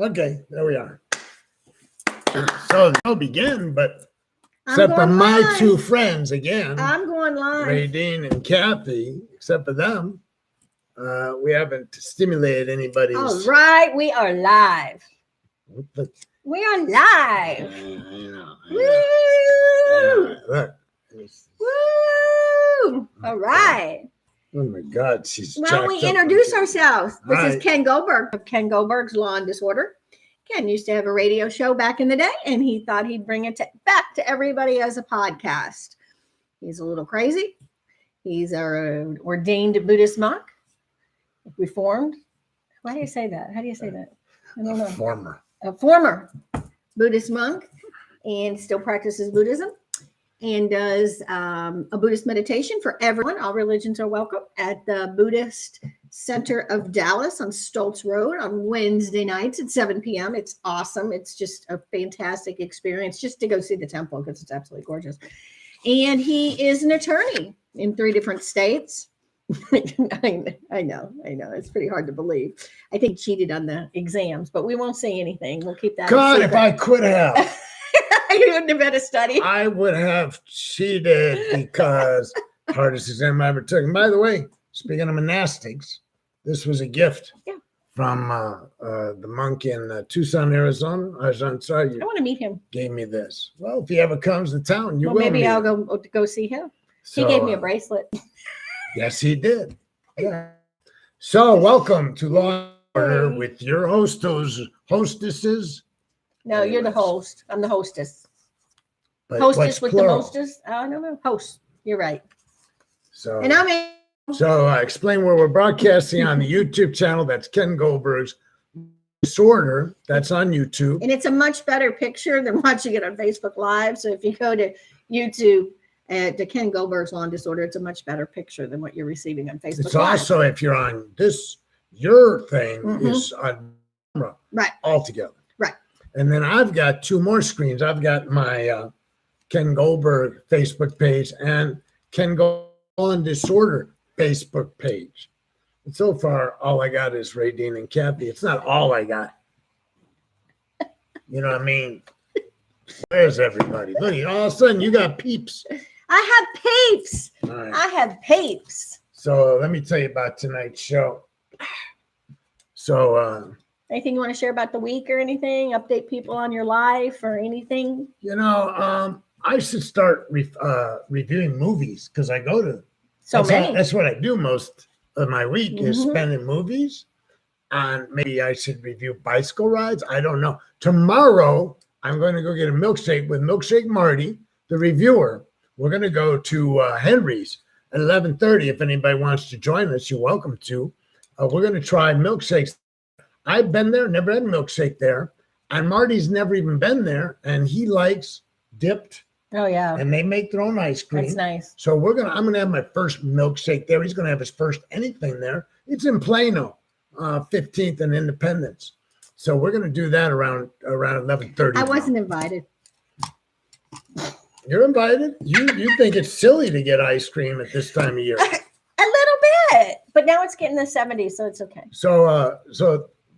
Okay, there we are. So they'll begin, but except for my two friends again. I'm going live. Radine and Kathy, except for them, we haven't stimulated anybody's. All right, we are live. We are live. Look. Woo! All right. Oh my God, she's. Well, we introduce ourselves. This is Ken Goldberg of Ken Goldberg's Law and Disorder. Ken used to have a radio show back in the day, and he thought he'd bring it back to everybody as a podcast. He's a little crazy. He's an ordained Buddhist monk, reformed. Why do you say that? How do you say that? I don't know. A former Buddhist monk, and still practices Buddhism, and does a Buddhist meditation for everyone. All religions are welcome at the Buddhist Center of Dallas on Stoltz Road on Wednesday nights at 7 p.m. It's awesome. It's just a fantastic experience just to go see the temple because it's absolutely gorgeous. And he is an attorney in 3 different states. I know. It's pretty hard to believe. I think he cheated on the exams, but we won't say anything. We'll keep that. God, if I could have. You wouldn't have had a study. I would have cheated because hardest exam I ever took. And by the way, speaking of monastics, this was a gift from the monk in Tucson, Arizona. I want to meet him. Gave me this. Well, if he ever comes to town, you will. Maybe I'll go see him. So, he gave me a bracelet. Yes, he did. Yeah. So, welcome to Law and Order with your hostesses. No, you're the host. I'm the hostess. But hostess with plural? The hostess? I don't know. Host. You're right. So, and I'm in. So explain where we're broadcasting on the YouTube channel. That's Ken Goldberg's Disorder. That's on YouTube. And it's a much better picture than watching it on Facebook Live. So if you go to YouTube to Ken Goldberg's Law and Disorder, it's a much better picture than what you're receiving on Facebook It's Live. Also, if you're on this, your thing is on camera altogether. Right. And then I've got 2 more screens. I've got my Ken Goldberg Facebook page and Ken Goldberg Law and Disorder Facebook page. And so far, all I got is Radine and Kathy. It's not all I got. You know what I mean? Where's everybody? Look, all of a sudden you got peeps. I have peeps. Right. I have peeps. So let me tell you about tonight's show. So anything you want to share about the week or anything? Update people on your life or anything? You know, I should start reviewing movies because I go to that's what I do most of my week is spend in movies. And maybe I should review bicycle rides. I don't know. Tomorrow, I'm going to go get a milkshake with Milkshake Marty, the reviewer. We're going to go to Henry's at 11:30. If anybody wants to join us, you're welcome to. We're going to try milkshakes. I've been there, never had a milkshake there. And Marty's never even been there. And he likes dipped. Oh yeah. And they make their own ice cream. That's nice. So I'm gonna have my first milkshake there. He's gonna have his first anything there. It's in Plano, 15th and Independence. So we're gonna do that around 11:30. I wasn't invited. You're invited. You think it's silly to get ice cream at this time of year? A little bit, but now it's getting the 70s, so it's okay. So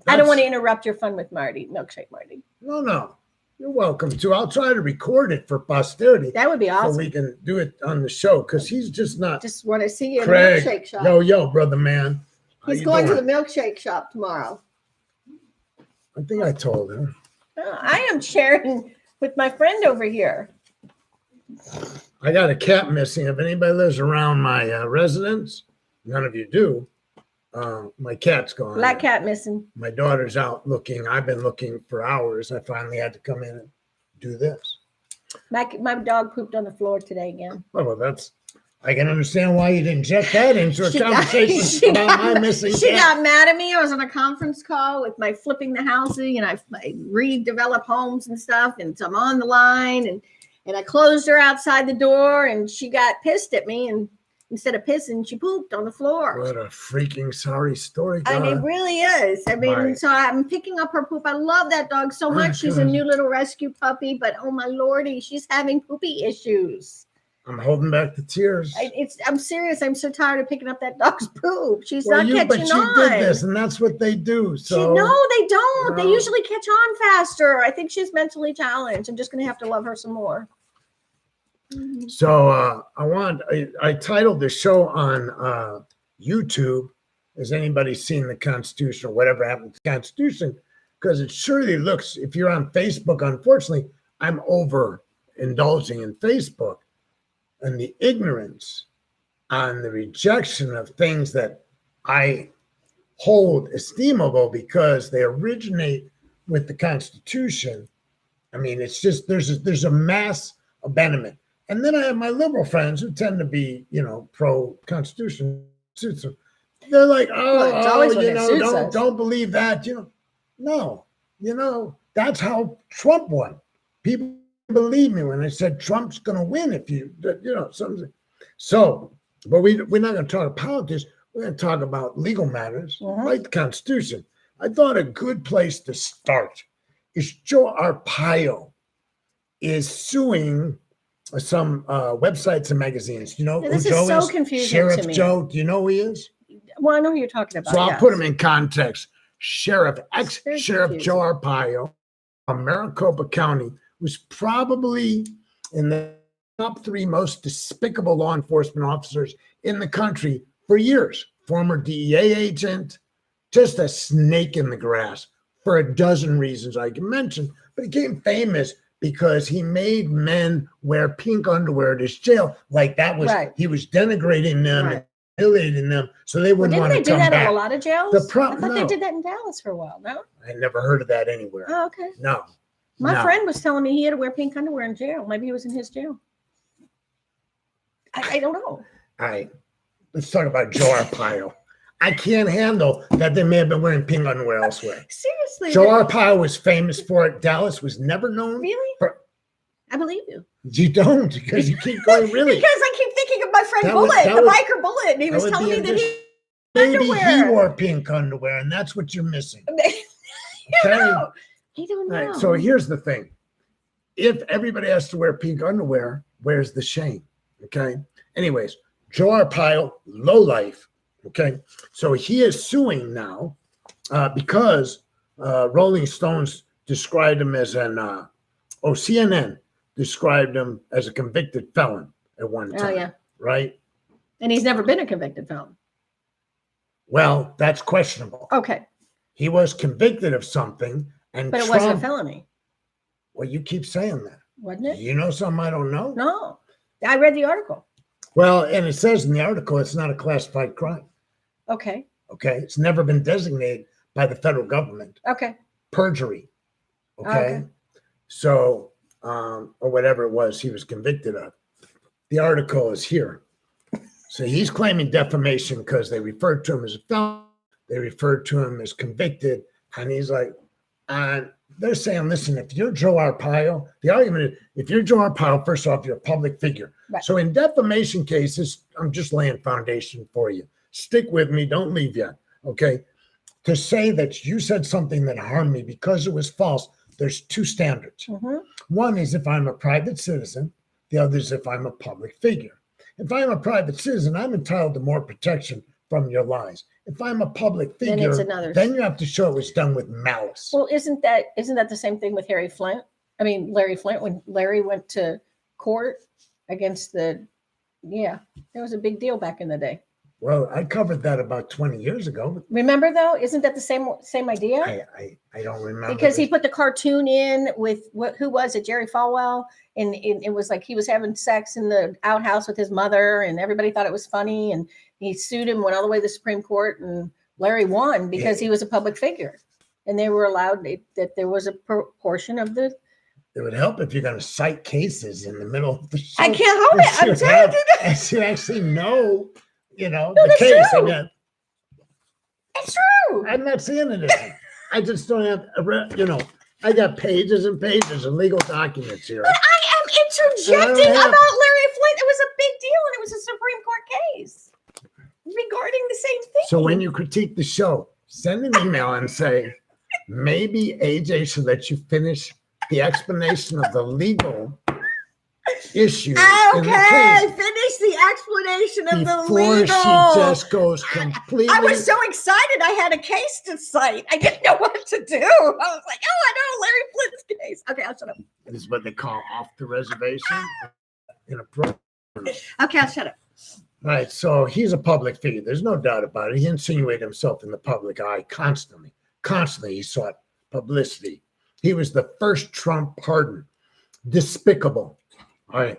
I don't want to interrupt your fun with Marty, Milkshake Marty. No. You're welcome to. I'll try to record it for posterity. That would be awesome. So we can do it on the show because he's just not. Just want to see you Craig, in the milkshake shop. Yo, brother man. He's going to the milkshake shop tomorrow. I think I told him. I am sharing with my friend over here. I got a cat missing. If anybody lives around my residence, none of you do. My cat's gone. Black cat missing. My daughter's out looking. I've been looking for hours. I finally had to come in and do this. My dog pooped on the floor today again. Well, I can understand why you didn't inject that into a conversation about my missing cat. She got mad at me. I was on a conference call with my flipping the housing, and I redevelop homes and stuff, and so I'm on the line, and I closed her outside the door, and she got pissed at me, and instead of pissing, she pooped on the floor. What a freaking sorry story. God. I mean, it really is. I mean, so I'm picking up her poop. I love that dog so much. She's a new little rescue puppy, but oh my lordy, she's having poopy issues. I'm holding back the tears. I'm serious. I'm so tired of picking up that dog's poop. She's not catching but she on. did this, and that's what they do. So no, they don't. They usually catch on faster. I think she's mentally challenged. I'm just going to have to love her some more. So I titled the show on YouTube. Has anybody seen the Constitution or whatever happened to the Constitution? Because it surely looks, if you're on Facebook, unfortunately, I'm overindulging in Facebook and the ignorance on the rejection of things that I hold estimable because they originate with the Constitution. I mean, it's just there's a mass abandonment. And then I have my liberal friends who tend to be, pro-Constitution. They're like, don't believe that. No, that's how Trump won. People believe me when I said Trump's going to win if something. So, but we're not going to talk politics. We're going to talk about legal matters, like the Constitution. I thought a good place to start is Joe Arpaio is suing some websites and magazines. You know who this Joe is so confusing Sheriff to me. Joe, do you know who he is? Well, I know who you're talking about. So I'll put him in context. Sheriff Joe Arpaio of Maricopa County was probably in the top 3 most despicable law enforcement officers in the country for years. Former DEA agent, just a snake in the grass for a dozen reasons I can mention, but he became famous because he made men wear pink underwear at his jail. Like that was, he was denigrating them and humiliating them so they wouldn't want to come back. Didn't they do that in a lot of jails? I thought they did that in Dallas for a while, no? I never heard of that anywhere. Oh, okay. No. My friend was telling me he had to wear pink underwear in jail. Maybe he was in his jail. I don't know. All right. Let's talk about Joe Arpaio. I can't handle that they may have been wearing pink underwear elsewhere. Seriously. Joe Arpaio was famous for it. Dallas was never known. Really? I believe you. You don't, because you keep going really. Because I keep thinking of my friend the biker Bullet, and he was telling me that maybe he wore pink underwear, and that's what you're missing. Okay? I don't know. Right, so here's the thing. If everybody has to wear pink underwear, where's the shame? Okay? Anyways, Joe Arpaio, lowlife. Okay? So he is suing now because Rolling Stones described him as CNN described him as a convicted felon at one time. Oh, yeah. Right? And he's never been a convicted felon. Well, that's questionable. Okay. He was convicted of something, but it wasn't a felony. Well, you keep saying that. Wasn't it? You know something I don't know? No. I read the article. Well, and it says in the article it's not a classified crime. Okay. Okay. It's never been designated by the federal government. Okay. Perjury. Okay. So, or whatever it was he was convicted of. The article is here. So he's claiming defamation because they referred to him as a felon. They referred to him as convicted. And he's like, they're saying, listen, if you're Joe Arpaio, the argument is, if you're Joe Arpaio, first off, you're a public figure. Right. So in defamation cases, I'm just laying foundation for you. Stick with me. Don't leave yet. Okay. To say that you said something that harmed me because it was false, there's 2 standards. Mm-hmm. One is if I'm a private citizen. The other is if I'm a public figure. If I'm a private citizen, I'm entitled to more protection from your lies. If I'm a public figure, then you have to show it was done with malice. Well, isn't that the same thing with Larry Flint, when Larry went to court against there was a big deal back in the day. Well, I covered that about 20 years ago. Remember, though? Isn't that the same idea? I don't remember. Because he put the cartoon in with who was it? Jerry Falwell. And it was like he was having sex in the outhouse with his mother, and everybody thought it was funny. And he sued him, went all the way to the Supreme Court, and Larry won because he was a public figure. And they were allowed that there was a portion of the. It would help if you're going to cite cases in the middle of the show. I can't help it. I'm telling you. As you actually know. The case. True. It's true. I'm not saying it isn't. I just don't have, I got pages and pages of legal documents here. But I am interjecting about Larry Flint. It was a big deal, and it was a Supreme Court case regarding the same thing. So when you critique the show, send an email and say, maybe AJ should let you finish the explanation of the legal issues Okay, in the case finish the explanation of the before legal. she just goes completely. I was so excited. I had a case to cite. I didn't know what to do. I was like, oh, I know Larry Flynt's case. Okay, I'll shut up. This is what they call off the reservation. Inappropriate. Okay, I'll shut up. Right. So he's a public figure. There's no doubt about it. He insinuated himself in the public eye constantly. Constantly, he sought publicity. He was the first Trump pardon. Despicable. I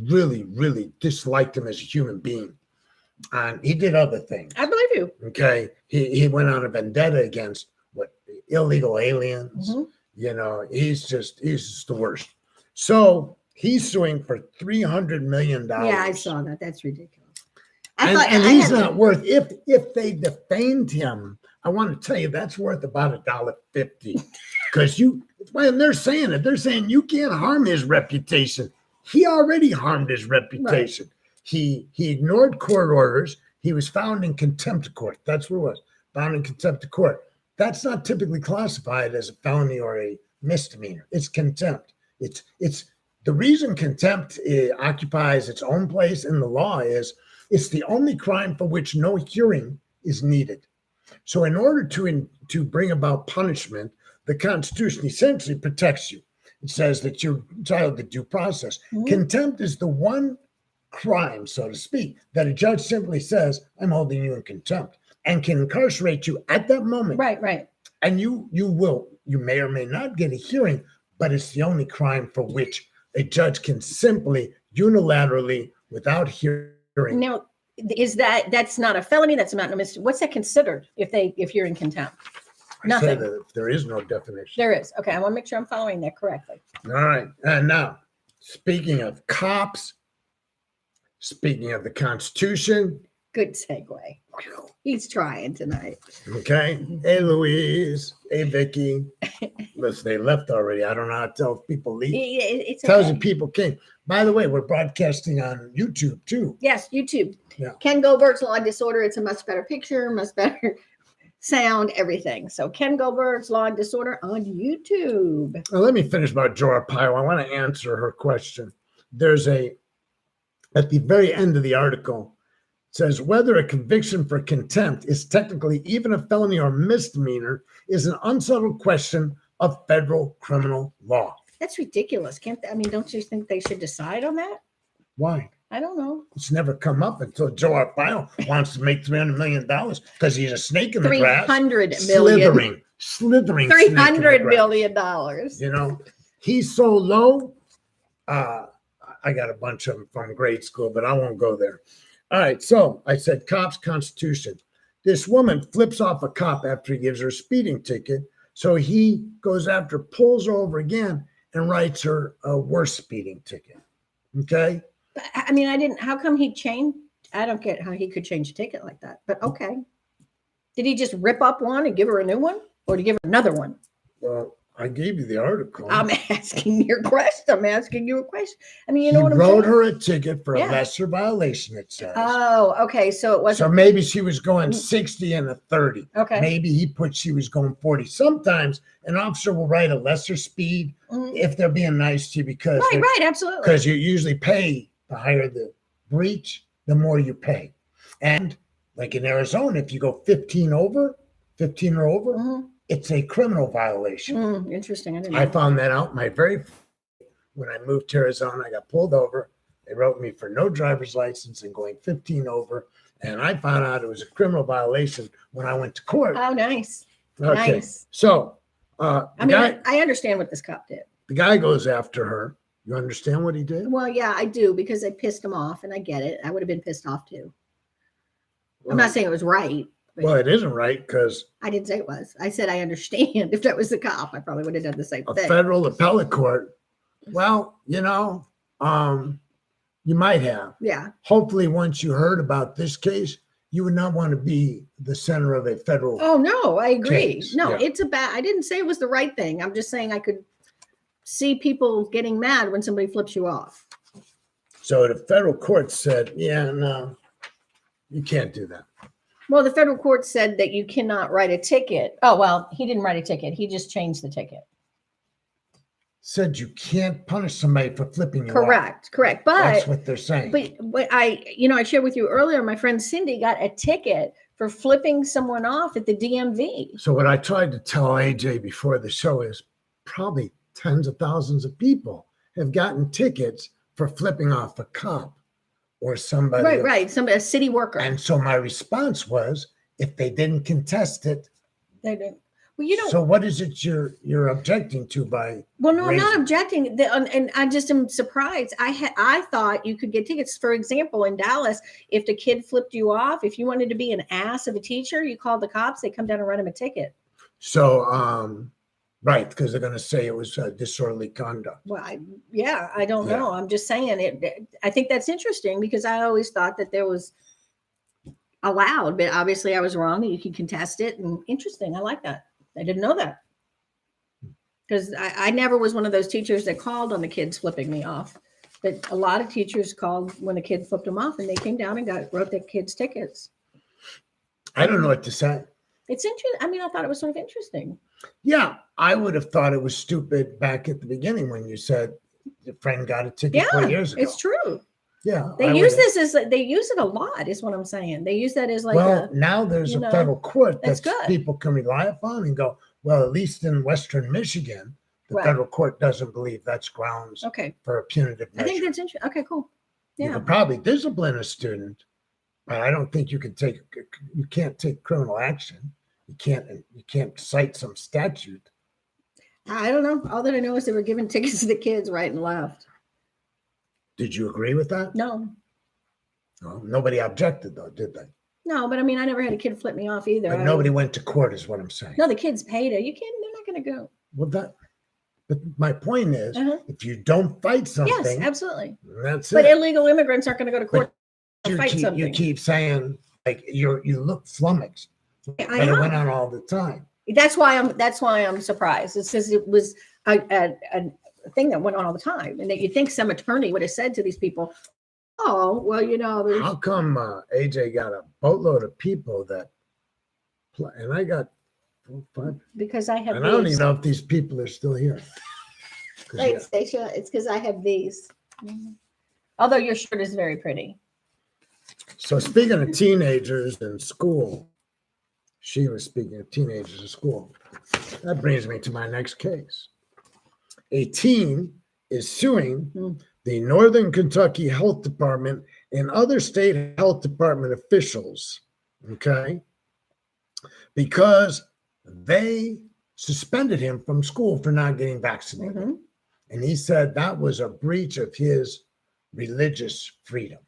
really, really disliked him as a human being. And he did other things. I believe you. Okay. He went on a vendetta against illegal aliens. Mm-hmm. You know, he's just the worst. So he's suing for $300 million. Yeah, I saw that. That's ridiculous. And he's not worth, if they defamed him, I want to tell you that's worth about $1.50. Because when they're saying it, they're saying you can't harm his reputation. He already harmed his reputation. Right. He ignored court orders. He was found in contempt of court. That's what it was. Found in contempt of court. That's not typically classified as a felony or a misdemeanor. It's contempt. It's the reason contempt occupies its own place in the law is it's the only crime for which no hearing is needed. So in order to bring about punishment, the Constitution essentially protects you. It says that you're entitled to due process. Mm-hmm. Contempt is the one crime, so to speak, that a judge simply says, I'm holding you in contempt, and can incarcerate you at that moment. Right. And you may or may not get a hearing, but it's the only crime for which a judge can simply unilaterally, without hearing. Now, that's not a felony? That's not a misdemeanor. What's that considered if you're in contempt? Nothing. There is no definition. There is. Okay, I want to make sure I'm following that correctly. All right. And now, speaking of cops, speaking of the Constitution. Good segue. He's trying tonight. Okay. Hey, Louise. Hey, Vicky. Listen, they left already. I don't know how to tell if people leave. It tells you people came. By the way, we're broadcasting on YouTube too. Yes, YouTube. Yeah. Ken Goldberg's Law and Disorder. It's a much better picture, much better sound, everything. So Ken Goldberg's Law and Disorder on YouTube. Well, let me finish about Joe Arpaio. I want to answer her question. At the very end of the article, it says whether a conviction for contempt is technically even a felony or misdemeanor is an unsettled question of federal criminal law. That's ridiculous. Don't you think they should decide on that? Why? I don't know. It's never come up until Joe Arpaio wants to make $300 million because he's a snake in the grass. $300 million. Slithering. $300 million. You know, he's so low. I got a bunch of them from grade school, but I won't go there. All right. So I said, cops, Constitution. This woman flips off a cop after he gives her a speeding ticket. So he goes after, pulls her over again, and writes her a worse speeding ticket. Okay. How come he changed? I don't get how he could change a ticket like that, but okay. Did he just rip up one and give her a new one, or to give her another one? Well, I gave you the article. I'm asking you a question. He what I'm wrote saying? Her a ticket for a lesser violation, it says. Oh, okay. So it wasn't. So maybe she was going 60 and a 30. Okay. Maybe she was going 40. Sometimes an officer will write a lesser speed if they're being nice to you because right, absolutely. Because you usually pay the higher the breach, the more you pay. And like in Arizona, if you go 15 or over, it's a criminal violation. Interesting. I found that out when I moved to Arizona. I got pulled over. They wrote me for no driver's license and going 15 over. And I found out it was a criminal violation when I went to court. Oh, nice. Okay. Nice. So, I understand what this cop did. The guy goes after her. You understand what he did? Well, yeah, I do, because I pissed him off, and I get it. I would have been pissed off too. Well, I'm not saying it was right. Well, it isn't right because I didn't say it was. I said I understand. If that was the cop, I probably would have done the same thing. A federal appellate court. Well, you might have. Yeah. Hopefully, once you heard about this case, you would not want to be the center of a federal. Oh no, I agree. Case. No, yeah. It's I didn't say it was the right thing. I'm just saying I could see people getting mad when somebody flips you off. So the federal court said, yeah, no, you can't do that. Well, the federal court said that you cannot write a ticket. Oh, well, he didn't write a ticket. He just changed the ticket. said you can't punish somebody for flipping you off. Correct. That's what they're saying. But I shared with you earlier, my friend Cindy got a ticket for flipping someone off at the DMV. So what I tried to tell AJ before the show is probably tens of thousands of people have gotten tickets for flipping off a cop or somebody. Right. A city worker. And so my response was, if they didn't contest it, they didn't. Well, so what is it you're objecting to by? Well, no, I'm not objecting. And I just am surprised. I thought you could get tickets. For example, in Dallas, if the kid flipped you off, if you wanted to be an ass of a teacher, you called the cops. They come down and write him a ticket. So, right, because they're going to say it was disorderly conduct. Well, I don't know. I'm just saying it. I think that's interesting because I always thought that there was allowed, but obviously I was wrong. And you can contest it. And interesting. I like that. I didn't know that because I never was one of those teachers that called on the kids flipping me off. But a lot of teachers called when the kid flipped them off, and they came down and wrote their kids tickets. I don't know what to say. It's interesting. I mean, I thought it was sort of interesting. Yeah, I would have thought it was stupid back at the beginning when you said your friend got a ticket 4 years ago. It's true. Yeah, they use it a lot, is what I'm saying. They use that as like now there's a federal court that people can rely upon and go, well, at least in Western Michigan, the federal court doesn't believe that's grounds for a punitive measure. I think that's interesting. Okay, cool. Yeah. You can probably discipline a student, but I don't think you can't take criminal action. You can't cite some statute. I don't know. All that I know is they were giving tickets to the kids right and left. Did you agree with that? No. Oh, nobody objected, though, did they? No, but I mean, I never had a kid flip me off either. But nobody went to court, is what I'm saying. No, the kids paid it. They're not going to go. Well, but my point is, if you don't fight something, yes, absolutely, that's it. But illegal immigrants aren't going to go to court to fight something. You keep saying like you look flummoxed. But it went on all the time. That's why I'm surprised. It's because it was a thing that went on all the time, and that you think some attorney would have said to these people, "Oh, well, how come AJ got a boatload of people that, and I got 4, 5? Because I have. And I don't even know if these people are still here. Right, Stacia. It's because I have these. Although your shirt is very pretty. So speaking of teenagers in school, she was speaking of teenagers in school. That brings me to my next case. A teen is suing the Northern Kentucky Health Department and other state health department officials, okay, because they suspended him from school for not getting vaccinated. Mm-hmm. And he said that was a breach of his religious freedom.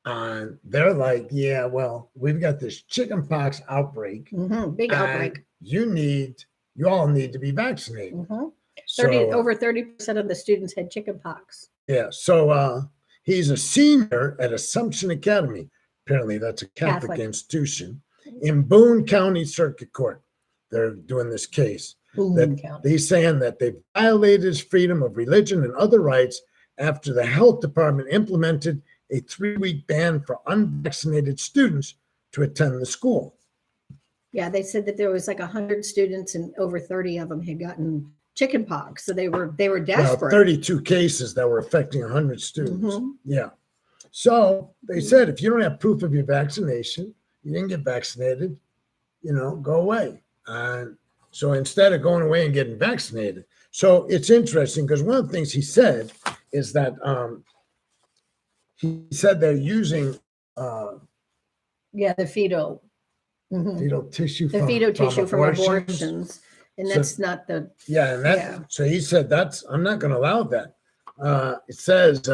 And they're like, yeah, well, we've got this chickenpox outbreak. Mm-hmm. Big outbreak. You all need to be vaccinated. Mm-hmm. Over 30% of the students had chickenpox. Yeah. So he's a senior at Assumption Academy. Apparently that's a Catholic institution in Boone County Circuit Court. They're doing this case. He's saying that they violated his freedom of religion and other rights after the health department implemented a 3-week ban for unvaccinated students to attend the school. Yeah, they said that there was like 100 students and over 30 of them had gotten chickenpox. So they were desperate. Well, 32 cases that were affecting 100 students. Mm-hmm. Yeah. So they said, if you don't have proof of your vaccination, you didn't get vaccinated, go away. And so instead of going away and getting vaccinated. So it's interesting because one of the things he said is that he said they're using the fetal tissue from abortions. And that's not the So he said I'm not going to allow that. It says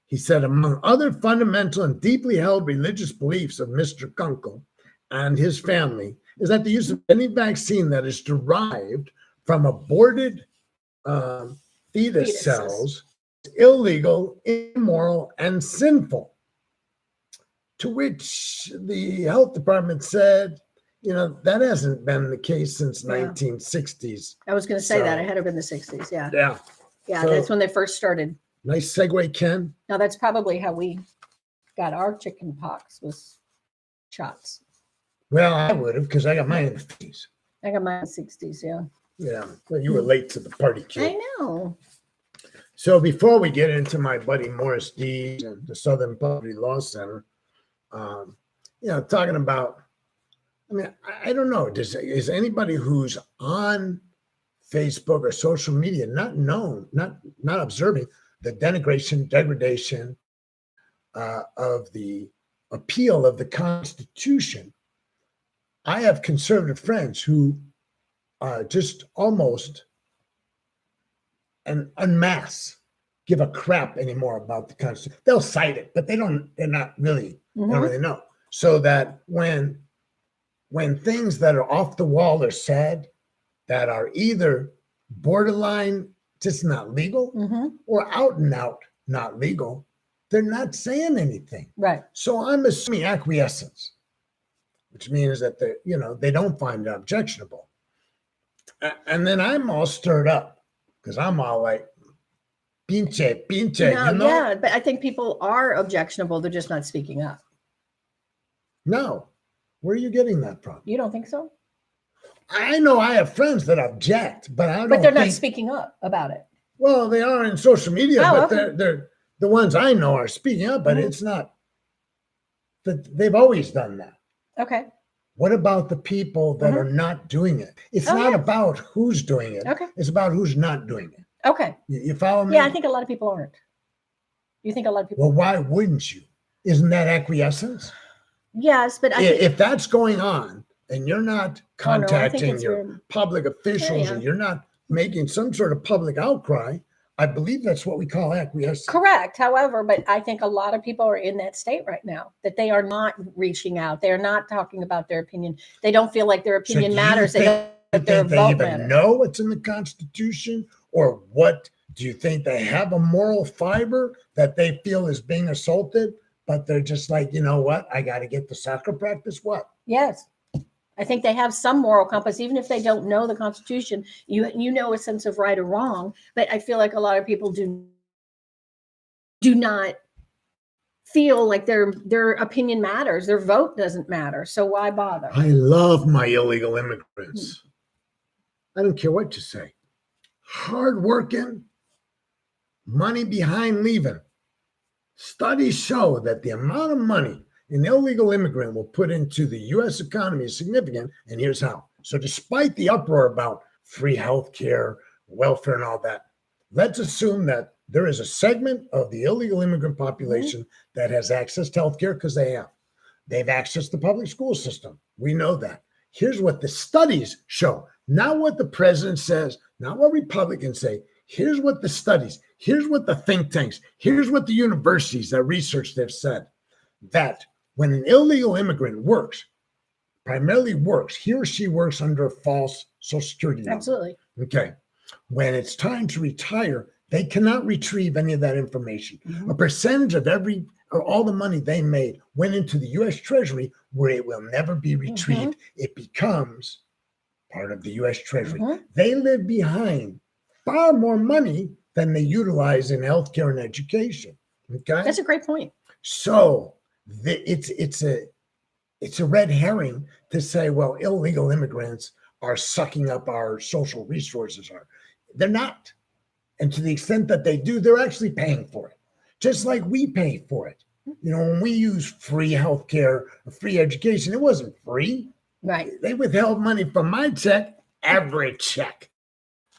he said, among other fundamental and deeply held religious beliefs of Mr. Kunkel and his family is that the use of any vaccine that is derived from aborted fetus cells is illegal, immoral, and sinful. To which the health department said, that hasn't been the case since 1960s. I was going to say that. It had to have been the 60s. Yeah. Yeah. Yeah, so, that's when they first started. Nice segue, Ken. Now, that's probably how we got our chicken pox was shots. Well, I would have because I got mine in the 50s. I got mine in the 60s, yeah. Yeah, well, you were late to the party, kid. I know. So before we get into my buddy Morris Dees and the Southern Poverty Law Center, talking about, I mean, I don't know. Is anybody who's on Facebook or social media not observing the degradation of the appeal of the Constitution? I have conservative friends who just almost en masse give a crap anymore about the Constitution. They'll cite it, but they're not really, don't really know. So that when things that are off the wall are said, that are either borderline just not legal or out and out not legal, they're not saying anything. Right. So I'm assuming acquiescence, which means that they don't find it objectionable. And then I'm all stirred up because I'm all like, pinche, No, yeah, but I think people are objectionable. They're just not speaking up. No. Where are you getting that from? You don't think so? I know I have friends that object, but they're not speaking up about it. Well, they are in social media, but they're the ones I know are speaking up, but it's not that they've always done that. Okay. What about the people that are not doing it? It's not about who's doing it. Okay. It's about who's not doing it. Okay. You follow me? Yeah, I think a lot of people aren't. You think a lot of people? Well, why wouldn't you? Isn't that acquiescence? Yes, but if that's going on and you're not contacting your public officials and you're not making some sort of public outcry, I believe that's what we call acquiescence. Correct. However, but I think a lot of people are in that state right now, that they are not reaching out. They're not talking about their opinion. They don't feel like their opinion matters. They even know what's in the Constitution, or what do you think they have a moral fiber that they feel is being assaulted? But they're just like, you know what? I got to get to soccer practice. What? Yes. I think they have some moral compass, even if they don't know the Constitution. You know a sense of right or wrong, but I feel like a lot of people do not feel like their opinion matters. Their vote doesn't matter. So why bother? I love my illegal immigrants. I don't care what you say. Hardworking, money behind leaving. Studies show that the amount of money an illegal immigrant will put into the U.S. economy is significant, and here's how. So despite the uproar about free health care, welfare, and all that, let's assume that there is a segment of the illegal immigrant population that has access to health care because they have. They've access to the public school system. We know that. Here's what the studies show. Not what the president says, not what Republicans say. Here's what the studies, here's what the think tanks, here's what the universities that research have said, that when an illegal immigrant primarily works, he or she works under a false Social Security number. Absolutely. Okay. When it's time to retire, they cannot retrieve any of that information. A percentage of all the money they made went into the U.S. Treasury, where it will never be retrieved. It becomes part of the U.S. Treasury. They live behind far more money than they utilize in healthcare and education. Okay, that's a great point. So it's a red herring to say, well, illegal immigrants are sucking up our social resources. They're not, and to the extent that they do, they're actually paying for it, just like we pay for it. You know, when we use free healthcare, free education, it wasn't free. Right. They withheld money from my check, every check.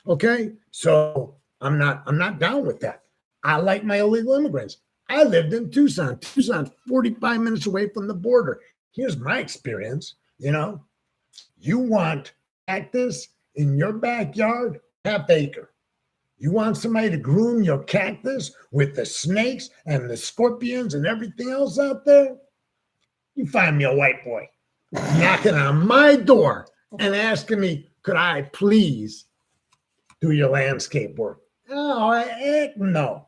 Okay, so I'm not down with that. I like my illegal immigrants. I lived in Tucson. Tucson's 45 minutes away from the border. Here's my experience. You want cactus in your backyard, half acre. You want somebody to groom your cactus with the snakes and the scorpions and everything else out there? You find me a white boy knocking on my door and asking me, could I please do your landscape work? Oh, heck no.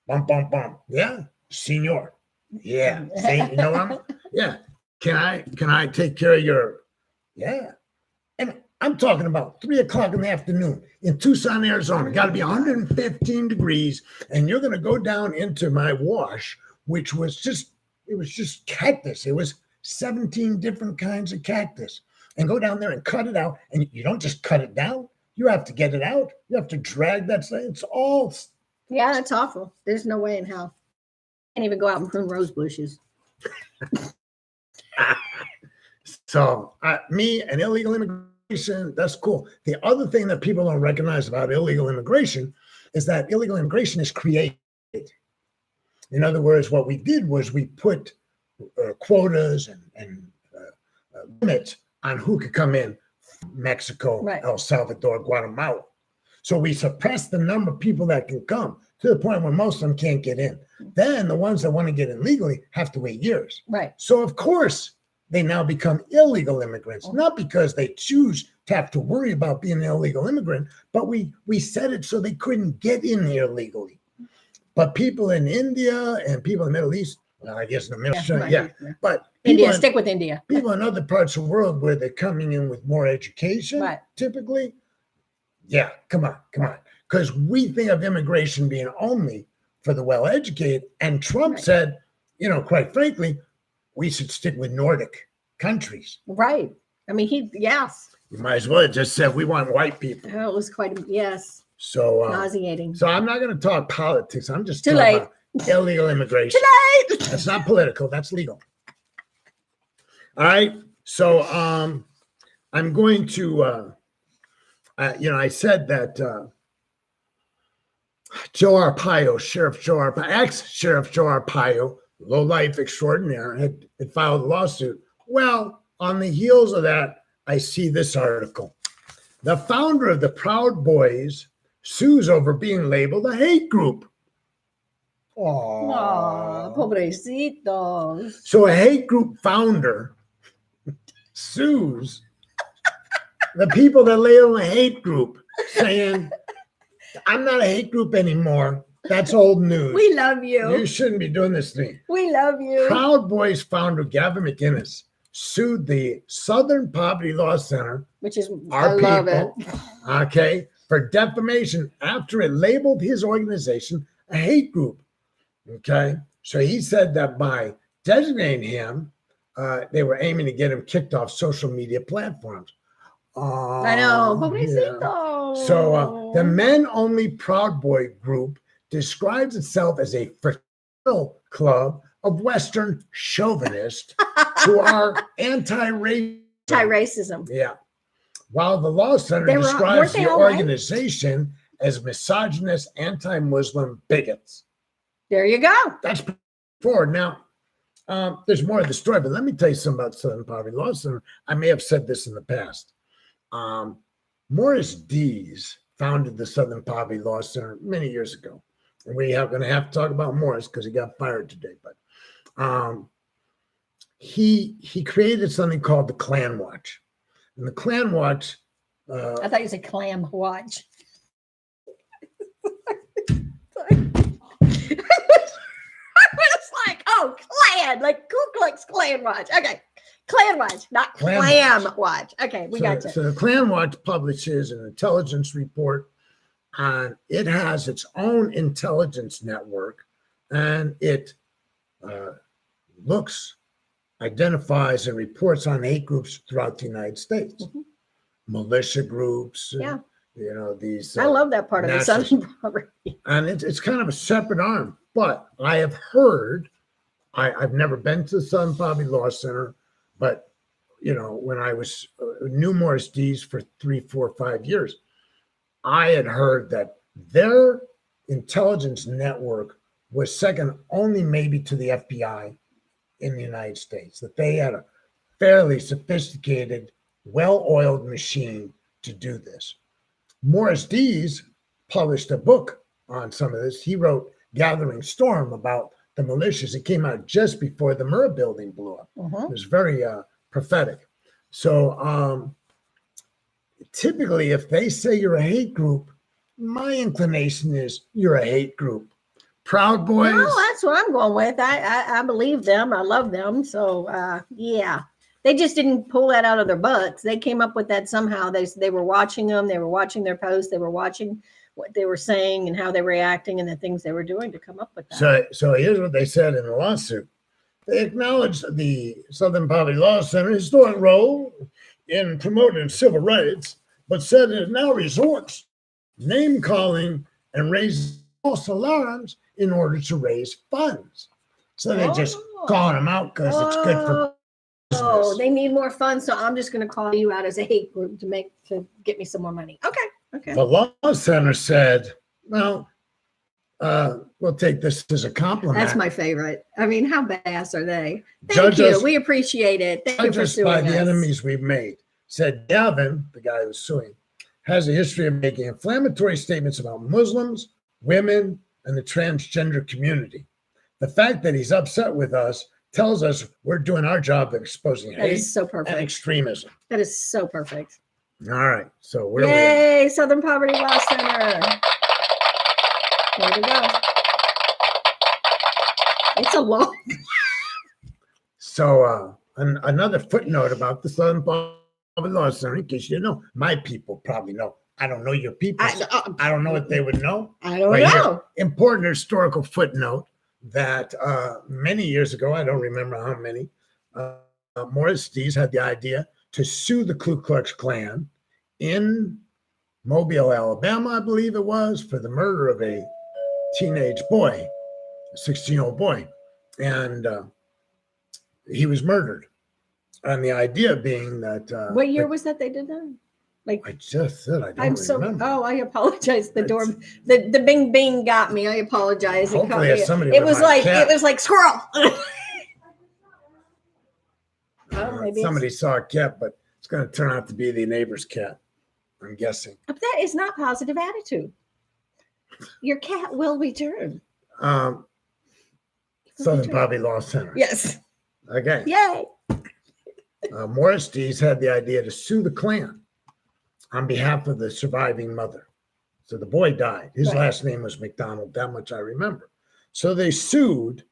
Bum, bum, bum. Yeah, senor. Yeah. See, you know what? Yeah. Can I take care of your? Yeah. And I'm talking about 3:00 in the afternoon in Tucson, Arizona. Got to be 115 degrees, and you're going to go down into my wash, which was just cactus. It was 17 different kinds of cactus. and go down there and cut it out. And you don't just cut it down. You have to get it out. You have to drag that thing. It's all. Yeah, it's awful. There's no way in hell. Can't even go out and prune rose bushes. So me and illegal immigration, that's cool. The other thing that people don't recognize about illegal immigration is that illegal immigration is created. In other words, what we did was we put quotas and limits on who could come in from Mexico, right. El Salvador, Guatemala. So we suppress the number of people that can come to the point where most of them can't get in. Then the ones that want to get in legally have to wait years. Right. So of course they now become illegal immigrants, not because they choose to have to worry about being an illegal immigrant, but we set it so they couldn't get in here legally. But people in India and people in the Middle East, well, I guess in the Middle East, yeah. But India, stick with India. People in other parts of the world where they're coming in with more education, right. Typically, yeah, come on. Because we think of immigration being only for the well-educated. And Trump said, quite frankly, we should stick with Nordic countries. Right. I mean, yes. You might as well have just said we want white people. Oh, it was quite, yes. So nauseating. So I'm not going to talk politics. I'm just talking about illegal immigration. Too late. That's not political. That's legal. All right. So I'm going to, I said that Joe Arpaio, ex-Sheriff Joe Arpaio, low-life extraordinaire, had filed a lawsuit. Well, on the heels of that, I see this article. The founder of the Proud Boys sues over being labeled a hate group. Aww, pobrecitos. So a hate group founder sues the people that label a hate group, saying, I'm not a hate group anymore. That's old news. We love you. You shouldn't be doing this to me. We love you. Proud Boys founder Gavin McInnes sued the Southern Poverty Law Center, which is our love people, okay, for defamation after it labeled his organization a hate group. Okay, so he said that by designating him, they were aiming to get him kicked off social media platforms. I know. Yeah. So the Men Only Proud Boy group describes itself as a fraternal club of Western chauvinists who are anti-racism. Yeah. While the Law Center describes the organization as misogynist, anti-Muslim bigots. There you go. That's forward. Now, there's more of the story, but let me tell you something about Southern Poverty Law Center. I may have said this in the past. Morris Dees founded the Southern Poverty Law Center many years ago. And we are going to have to talk about Morris because he got fired today. But he created something called the Klan Watch. And the Klan Watch... I thought you said Clam Watch. It's like, oh, Klan, like Ku Klux Klan Watch. Okay. Klan Watch, not Clam Watch. Okay, we got you. So the Klan Watch publishes an intelligence report, and it has its own intelligence network, and it identifies and reports on hate groups throughout the United States, militia groups. Yeah. These. I love that part of the Southern Poverty. And it's kind of a separate arm, but I have heard, I've never been to the Southern Poverty Law Center, but, when I knew Morris Dees for 3, 4, 5 years, I had heard that their intelligence network was second only maybe to the FBI in the United States, that they had a fairly sophisticated, well-oiled machine to do this. Morris Dees published a book on some of this. He wrote Gathering Storm about the militias. It came out just before the Murrah building blew up. It was very prophetic. So typically, if they say you're a hate group, my inclination is you're a hate group. Proud Boys. No, that's what I'm going with. I believe them. I love them. So yeah, they just didn't pull that out of their butts. They came up with that somehow. They were watching them. They were watching their posts. They were watching what they were saying and how they were reacting and the things they were doing to come up with that. So here's what they said in the lawsuit. They acknowledged the Southern Poverty Law Center historic role in promoting civil rights, but said it now resorts name calling and raising false alarms in order to raise funds. So they're just calling them out because it's good for business. Oh, they need more funds, so I'm just going to call you out as a hate group to get me some more money. Okay. The Law Center said, well, we'll take this as a compliment. That's my favorite. I mean, how badass are they? Thank you. We appreciate it. Thank you for suing by us. the enemies we've made. Said Gavin, the guy who's suing, has a history of making inflammatory statements about Muslims, women, and the transgender community. The fact that he's upset with us tells us we're doing our job of exposing hate so perfect. and extremism. That is so perfect. All right. So we're Yay, Southern Poverty Law Center. There we go. It's a long. So another footnote about the Southern Poverty Law Center, in case you know, my people probably know. I don't know your people. I don't know what they would know. I don't know. Important historical footnote that many years ago, I don't remember how many, Morris Dees had the idea to sue the Ku Klux Klan in Mobile, Alabama, I believe it was, for the murder of a teenage boy, a 16-year-old boy. And he was murdered. And the idea being that... what year was that they did that? Like I just said, I don't remember. I apologize. The bing bing got me. I apologize. Hopefully it was like squirrel. Somebody saw a cat, but it's going to turn out to be the neighbor's cat, I'm guessing. But that is not positive attitude. Your cat will return. Southern Poverty Law Center. Yes. Okay. Yay. Morris Dees had the idea to sue the Klan on behalf of the surviving mother. So the boy died. His last name was McDonald. That much I remember. So they sued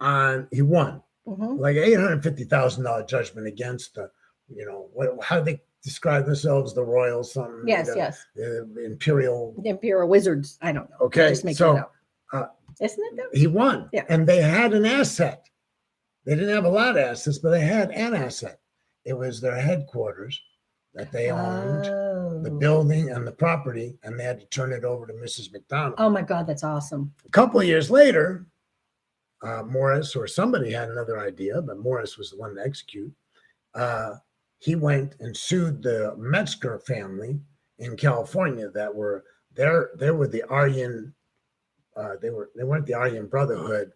he won. Like $850,000 judgment against the, how they describe themselves, the royal something. Yes. Imperial wizards. I don't know. Okay. So isn't it though? He won. Yeah. And they had an asset. They didn't have a lot of assets, but they had an asset. It was their headquarters that they owned, the building and the property, and they had to turn it over to Mrs. McDonald. Oh my God, that's awesome. A couple of years later, Morris or somebody had another idea, but Morris was the one to execute. He went and sued the Metzger family in California that were there. They were the Aryan. They weren't the Aryan Brotherhood.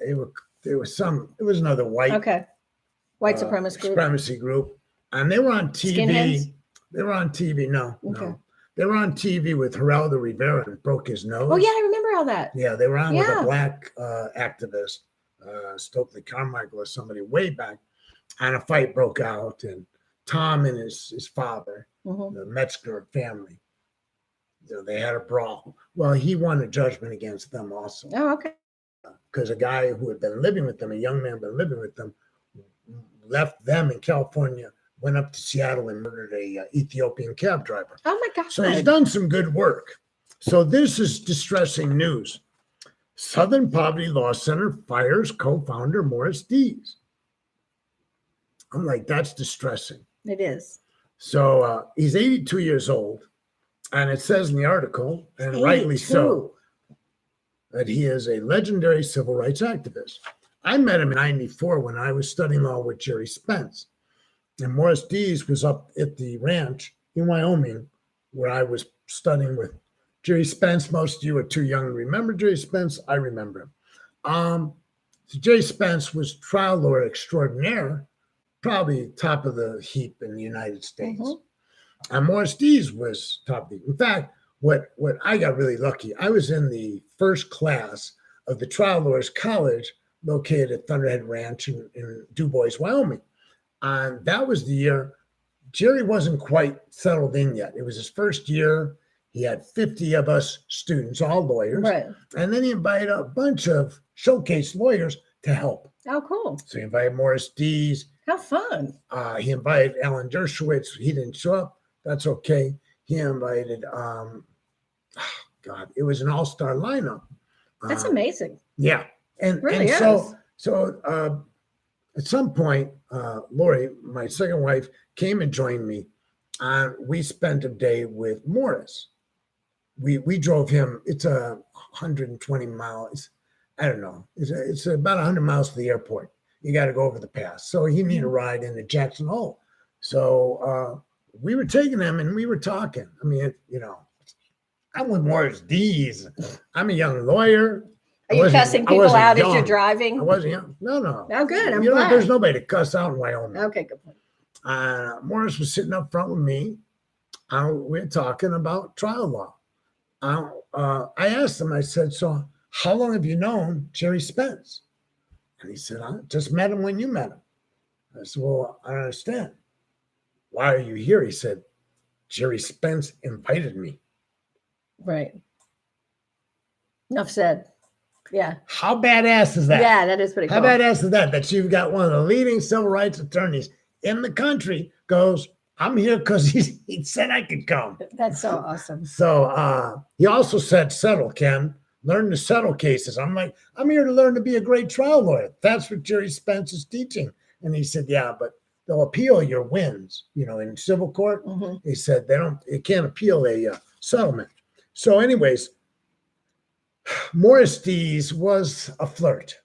It was another white supremacy group, and they were on TV. Skinheads? They were on TV. No. They were on TV with Geraldo Rivera and broke his nose. Oh yeah, I remember all that. Yeah, they were on with a black activist, Stokely Carmichael or somebody way back, and a fight broke out, and Tom and his father, the Metzger family, they had a brawl. Well, he won a judgment against them also. Oh, okay. Because a guy who had been living with them, a young man been living with them, left them in California, went up to Seattle and murdered a Ethiopian cab driver. Oh my God. So he's done some good work. So this is distressing news. Southern Poverty Law Center fires co-founder Morris Dees. I'm like, that's distressing. It is. So he's 82 years old. And it says in the article, and rightly so, that he is a legendary civil rights activist. I met him in 94 when I was studying law with Jerry Spence. And Morris Dees was up at the ranch in Wyoming where I was studying with Jerry Spence. Most of you are too young to remember Jerry Spence. I remember him. So Jerry Spence was trial lawyer extraordinaire, probably top of the heap in the United States. And Morris Dees was top of the heap. In fact, what I got really lucky, I was in the first class of the Trial Lawyers College located at Thunderhead Ranch in DuBois, Wyoming. And that was the year Jerry wasn't quite settled in yet. It was his first year. He had 50 of us students, all lawyers. Right. And then he invited a bunch of showcase lawyers to help. Oh, cool. So he invited Morris Dees. How fun. He invited Alan Dershowitz. He didn't show up. That's okay. He invited, it was an all-star lineup. That's amazing. Yeah. And, really and so at some point, Lori, my second wife, came and joined me. We spent a day with Morris. We drove him. It's 120 miles. I don't know. It's about 100 miles to the airport. You got to go over the pass. So he needed a ride into Jackson Hole. So we were taking him and we were talking. I mean, I'm with Morris Dees. I'm a young lawyer. Are you cussing people out as you're driving? I wasn't young. No. Oh, good. I'm glad. There's nobody to cuss out in Wyoming. Okay, good point. Morris was sitting up front with me. We were talking about trial law. I asked him, I said, so how long have you known Jerry Spence? And he said, I just met him when you met him. I said, well, I don't understand. Why are you here? He said, Jerry Spence invited me. Right. Enough said. Yeah. How badass is that? Yeah, that is pretty cool. How badass is that? That you've got one of the leading civil rights attorneys in the country goes, I'm here because he said I could come. That's so awesome. So he also said, settle, Ken. Learn to settle cases. I'm like, I'm here to learn to be a great trial lawyer. That's what Jerry Spence is teaching. And he said, yeah, but they'll appeal your wins, in civil court. Mm-hmm. He said it can't appeal a settlement. So anyways, Morris Dees was a flirt.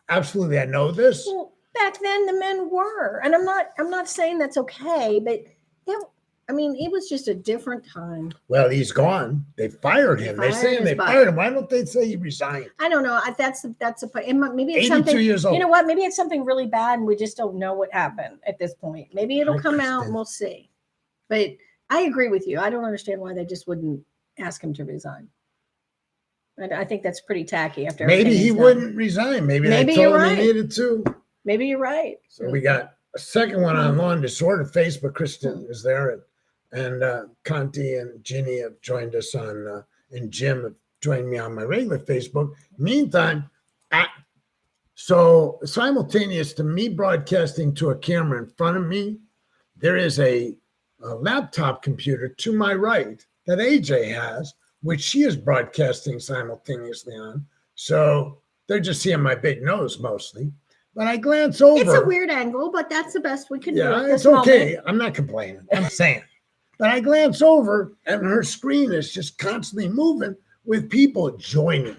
Absolutely. I know this. Well, back then the men were, and I'm not saying that's okay, but it was just a different time. Well, he's gone. They fired him. They're saying they fired him. Why don't they say he resigned? I don't know. That's a point. Maybe it's 82 something. Years old. You know what? Maybe it's something really bad, and we just don't know what happened at this point. Maybe it'll come out, and we'll see. But I agree with you. I don't understand why they just wouldn't ask him to resign. I think that's pretty tacky. After maybe he wouldn't resign. Maybe they told him he needed to. Maybe you're right. So we got a second one on Law and Disorder Facebook. Kristen is there, and Conti and Ginny have joined us on, and Jim have joined me on my regular Facebook. Meantime, so simultaneous to me broadcasting to a camera in front of me, there is a laptop computer to my right that AJ has, which she is broadcasting simultaneously on. So they're just seeing my big nose mostly. But I glance over. It's a weird angle, but that's the best we can do. Yeah, it's okay. Moment. I'm not complaining. I'm saying. But I glance over and her screen is just constantly moving with people joining.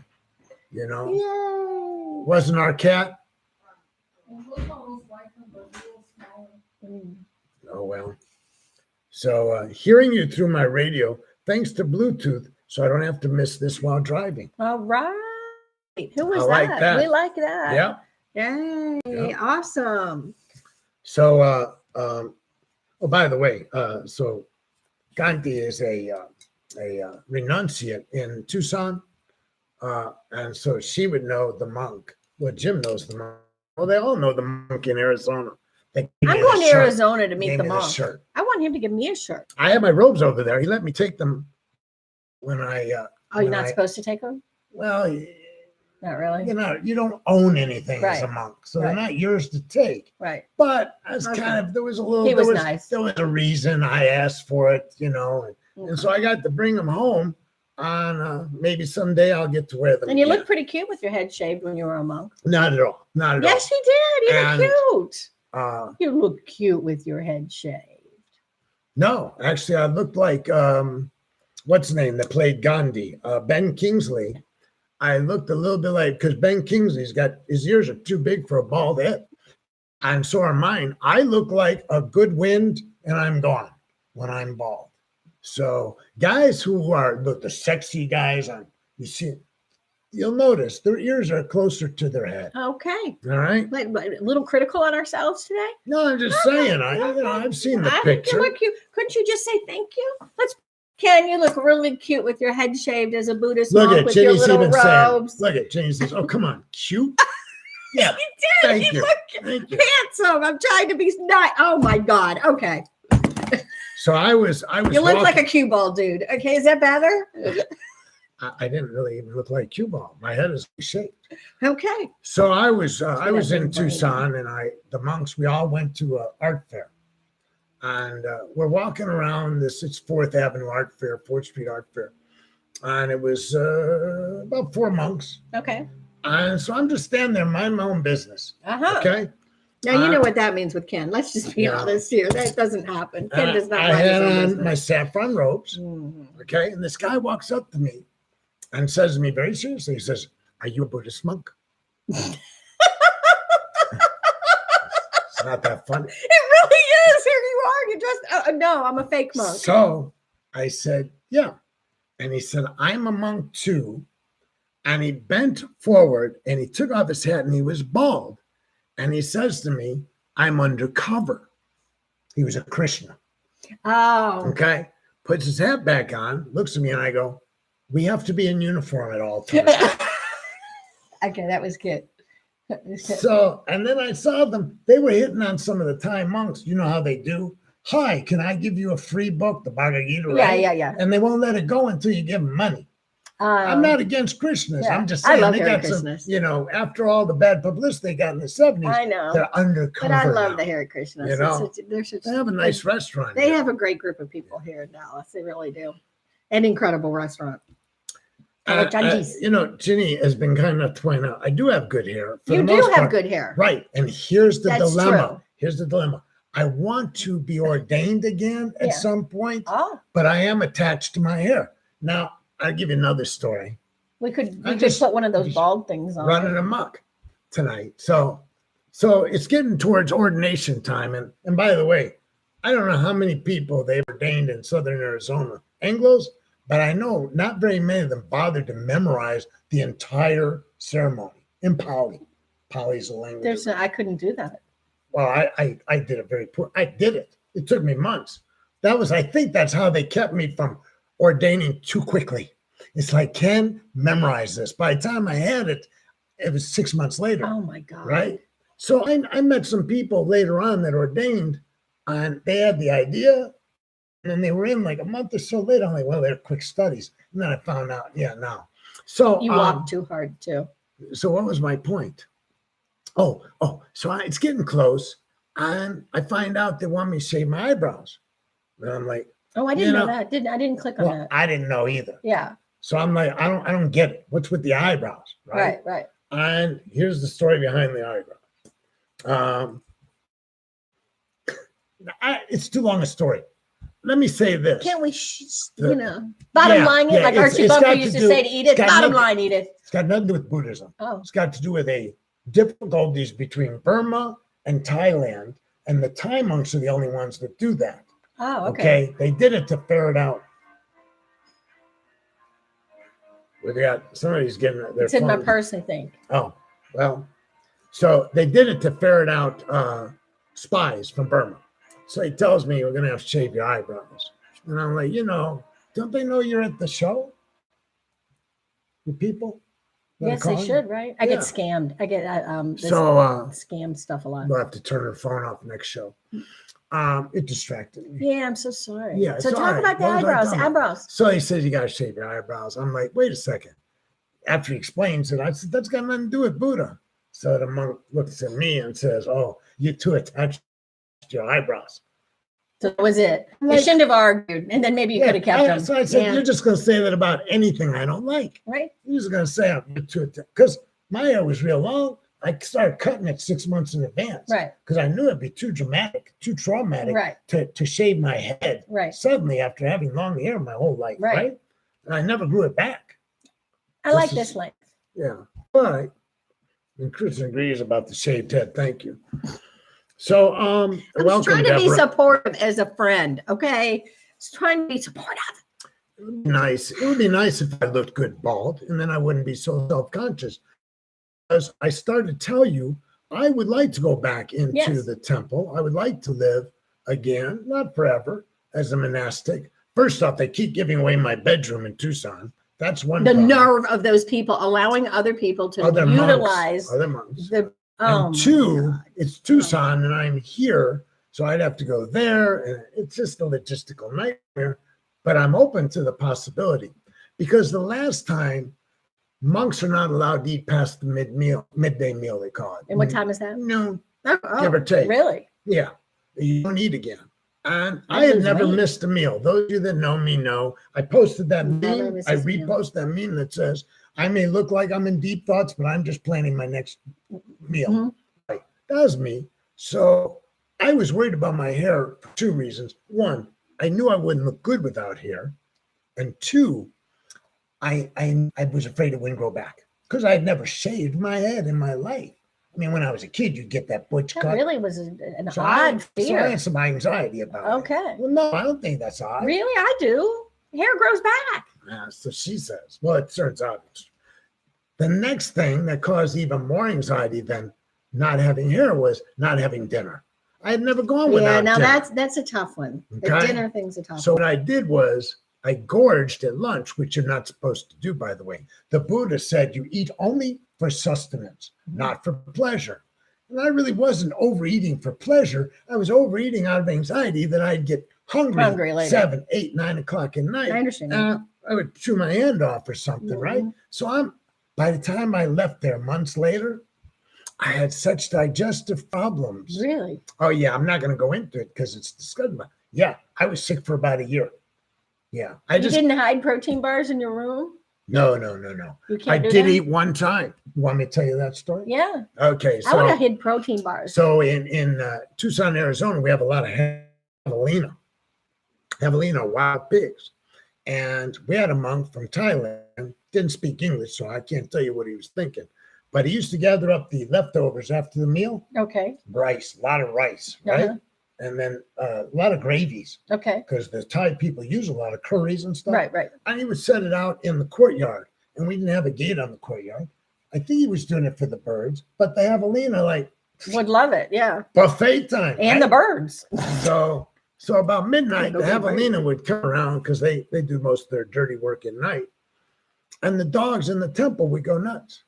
Yay. Wasn't our cat? Oh, well. So hearing you through my radio, thanks to Bluetooth, so I don't have to miss this while driving. All right. Who was that? We like that. Yeah. Yay. Yep. Awesome. So, by the way, so Gandhi is a renunciate in Tucson. And so she would know the monk. Well, Jim knows the monk. Well, they all know the monk in Arizona. I'm going to Arizona to meet the monk. I want him to give me a shirt. I have my robes over there. He let me take them when I. You're not supposed to take them? Well, not really. You don't own anything as a monk, so they're not yours to take. Right. But I was there was a little. He was nice. There was a reason I asked for it, and so I got to bring them home. On maybe someday I'll get to wear them. And you look pretty cute with your head shaved when you were a monk. Not at all. Not at all. Yes, you did. You look cute. You look cute with your head shaved. No, actually, I looked like what's his name that played Gandhi, Ben Kingsley. I looked a little bit like, because Ben Kingsley's got his ears are too big for a bald head, and so are mine. I look like a good wind, and I'm gone when I'm bald. So guys who are the sexy guys, you'll notice their ears are closer to their head. Okay. All right. Like a little critical on ourselves today? No, I'm just saying. I've seen the picture. You look cute. Couldn't you just say thank you? Ken, you look really cute with your head shaved as a Buddhist monk with your little robes. Look at Jenny says, "Oh, come on, cute." Yeah, you did. Thank you. Look handsome. I'm trying to be nice. Oh my God. Okay. So I was. You look like a cue ball dude. Okay, is that better? I didn't really even look like cue ball. My head is shaped. Okay. So I was in Tucson, and the monks, we all went to an art fair, and we're walking around it's 4th Avenue Art Fair, 4th Street Art Fair, and it was about 4 monks. Okay. And so I'm just standing there, minding my own business. Uh-huh. Okay. Now you know what that means with Ken. Let's just be honest here. That doesn't happen. Ken does not. I had on my saffron robes. Okay, and this guy walks up to me and says to me very seriously, he says, "Are you a Buddhist monk?" It's not that funny. It really is. Here you are. You just no, I'm a fake monk. So I said, "Yeah," and he said, "I'm a monk too." And he bent forward and he took off his hat and he was bald. And he says to me, "I'm undercover." He was a Krishna. Oh. Okay. Puts his hat back on, looks at me, and I go, "We have to be in uniform at all times." Okay, that was good. So, and then I saw them. They were hitting on some of the Thai monks. You know how they do? "Hi, can I give you a free book, the Bhagavad Gita?" Right? Yeah. And they won't let it go until you give them money. I'm not against Krishnas. Yeah. I'm just saying I love they got Krishnas. some, after all the bad publicity they got in the 70s, I know. they're undercover. But I love now. the Hare Krishnas. They have a nice restaurant. They have a great group of people here in Dallas. They really do. An incredible restaurant. Ginny has been kind enough to point out, I do have good hair. You do have good hair. Right. And here's the dilemma. True. Here's the dilemma. I want to be ordained again at some point, but I am attached to my hair. Now, I'll give you another story. We could put one of those bald things on. Running amok tonight. So it's getting towards ordination time. And by the way, I don't know how many people they've ordained in Southern Arizona, Anglos, but I know not very many of them bothered to memorize the entire ceremony in Pali. Pali's a language. I couldn't do that. Well, I did it very poor. I did it. It took me months. I think that's how they kept me from ordaining too quickly. It's like, Ken, memorize this. By the time I had it, it was 6 months later. Oh my God. Right? So I met some people later on that ordained, and they had the idea, and then they were in like a month or so later. I'm like, well, they're quick studies. And then I found out, no. So you walked too hard too. So what was my point? So it's getting close, and I find out they want me to shave my eyebrows. And I'm like, oh, I didn't know that. I didn't click on that. I didn't know either. Yeah. So I'm like, I don't get it. What's with the eyebrows? Right. And here's the story behind the eyebrows. It's too long a story. Let me say this. Can't we, bottom line it, like Archie Bunker used to say to Edith, bottom line, Edith. It's got nothing to do with Buddhism. Oh. It's got to do with difficulties between Burma and Thailand, and the Thai monks are the only ones that do that. Oh, okay. They did it to ferret out. Somebody's getting their It's in my purse, I think. Oh, well. So they did it to ferret out spies from Burma. So he tells me, "We're going to have to shave your eyebrows." And I'm like, don't they know you're at the show? The people? Yes, they should, right? I get scammed. I get scam stuff a lot. We'll have to turn her phone off next show. It distracted me. Yeah, I'm so sorry. Yeah, so talk about the eyebrows. So he says, "You got to shave your eyebrows." I'm like, wait a second. After he explains it, I said, "That's got nothing to do with Buddha." So the monk looks at me and says, "Oh, you're too attached to your eyebrows." So that was it. You shouldn't have argued, and then maybe you could have kept them. So I said, "You're just going to say that about anything I don't like." Right. You're just going to say I'm too attached. Because my hair was real long. I started cutting it 6 months in advance. Right. Because I knew it'd be too dramatic, too traumatic to shave my head suddenly after having long hair my whole life. Right. And I never grew it back. I like this length. Yeah. All right. And Kristen agrees about the shaved head. Thank you. So, I'm welcome, trying to Deborah. be supportive as a friend. Okay. Just trying to be supportive. It would be nice. It would be nice if I looked good bald, and then I wouldn't be so self-conscious. As I started to tell you, I would like to go back into the temple. I would like to live again, not forever, as a monastic. First off, they keep giving away my bedroom in Tucson. That's one. The nerve of those people allowing other people to utilize other monks. And two, it's Tucson, and I'm here, so I'd have to go there, and it's just a logistical nightmare. But I'm open to the possibility, because the last time, monks are not allowed to eat past the midday meal, they call it. And what time is that? Noon, give or take. Really? Yeah, you don't eat again. And I had never missed a meal. Those of you that know me know. I posted that meme. I reposted that meme that says, "I may look like I'm in deep thoughts, but I'm just planning my next meal." Mm-hmm. Right. That was me. So I was worried about my hair for two reasons. One, I knew I wouldn't look good without hair. And two, I was afraid it wouldn't grow back because I had never shaved my head in my life. I mean, when I was a kid, you'd get that butch That cut. really was an So odd So fear. I had some anxiety about it. Okay. Well, no, I don't think that's odd. Really? I do. Hair grows back. Yeah, so she says. Well, it turns out it's the next thing that caused even more anxiety than not having hair was not having dinner. I had never gone without Yeah, now dinner. that's a tough one. The Okay. dinner thing's a tough So one. what I did was I gorged at lunch, which you're not supposed to do, by the way. The Buddha said you eat only for sustenance, not for pleasure. And I really wasn't overeating for pleasure. I was overeating out of anxiety that I'd get hungry later. 7, 8, 9 o'clock at night. I understand. I would chew my hand off or something, right? Mhm. So by the time I left there months later, I had such digestive problems. Really? Oh yeah, I'm not going to go into it because it's disgusting. Yeah, I was sick for about a year. Yeah, You didn't hide protein bars in your room? No. You can't I do did that? eat one time. You want me to tell you that story? Yeah. Okay, I would have so hid protein bars. in Tucson, Arizona, we have a lot of javelina wild pigs, and we had a monk from Thailand. Didn't speak English, so I can't tell you what he was thinking. But he used to gather up the leftovers after the meal. Okay. Rice, a lot of rice, right? Uh-huh. And then a lot of gravies Okay. because the Thai people use a lot of curries and stuff. Right. And he would set it out in the courtyard, and we didn't have a gate on the courtyard. I think he was doing it for the birds, but the javelina Would love it. Yeah. buffet time. And the birds. So about midnight, the Okay, right. javelina would come around because they do most of their dirty work at night, and the dogs in the temple would go nuts.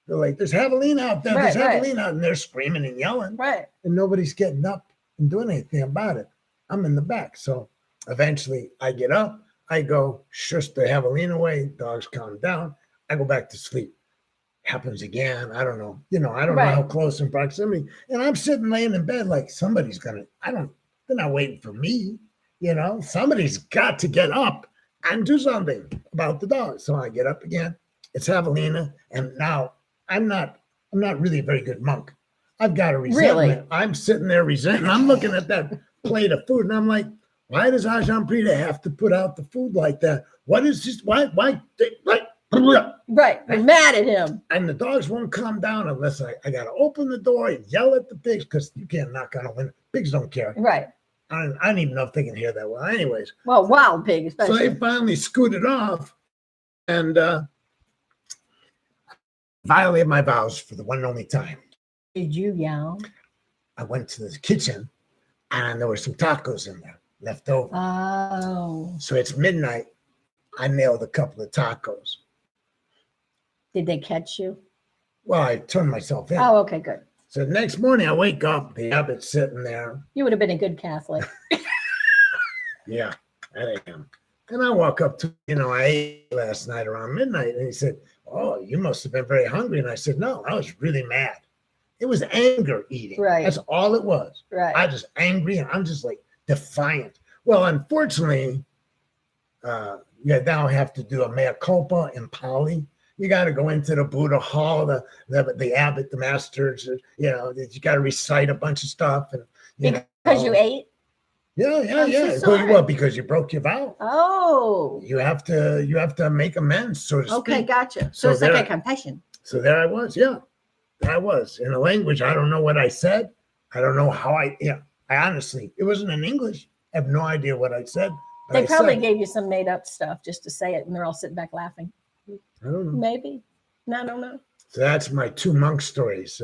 They're like, "There's javelina out there. There's Right. javelina," and they're screaming and yelling, Right. and nobody's getting up and doing anything about it. I'm in the back, so eventually I get up. I go, shush the javelina away. Dogs calm down. I go back to sleep. Happens again. I don't know. I don't know how Right. close in proximity. And I'm sitting laying in bed like somebody's gonna. They're not waiting for me. Somebody's got to get up and do something about the dog. So I get up again. It's javelina, and now I'm not really a very good monk. I've got a resentment. Really? I'm sitting there resenting. I'm looking at that plate of food, and I'm like, why does Ajahn Prita have to put out the food like that? What is this? Why? Right. You're mad at him. And the dogs won't calm down unless I got to open the door and yell at the pigs because you can't knock on a window. Pigs don't care. Right. I don't even know if they can hear that well. Anyways, Well, wild pig, so especially. they finally scooted off and violated my vows for the one and only time. Did you yell? I went to the kitchen and there were some tacos in there left over. Oh. So it's midnight. I nailed a couple of tacos. Did they catch you? Well, I turned myself in. Oh, okay, good. So the next morning I wake up, the abbot's sitting there. You would have been a good Catholic. Yeah, I am. And I walk up to, I ate last night around midnight. And he said, "Oh, you must have been very hungry." And I said, "No, I was really mad. It was anger eating. Right. That's all it was. Right. I just angry and I'm just like defiant." Well, unfortunately, you now have to do a mea culpa in Pali. You got to go into the Buddha hall, the abbot, the masters, you got to recite a bunch of stuff. And Because you ate? Yeah. so sorry. Well, because you broke your vow. Oh. You have to make amends, so to speak. Okay, gotcha. So So it's like there- a confession. So there I was. Yeah, there I was in a language I don't know what I said. I don't know how I honestly, it wasn't in English. I have no idea what I said. But They I probably said, gave you some made up stuff just to say it, and they're all sitting back laughing. I don't know. Maybe. No, I don't know. So that's my two monk stories,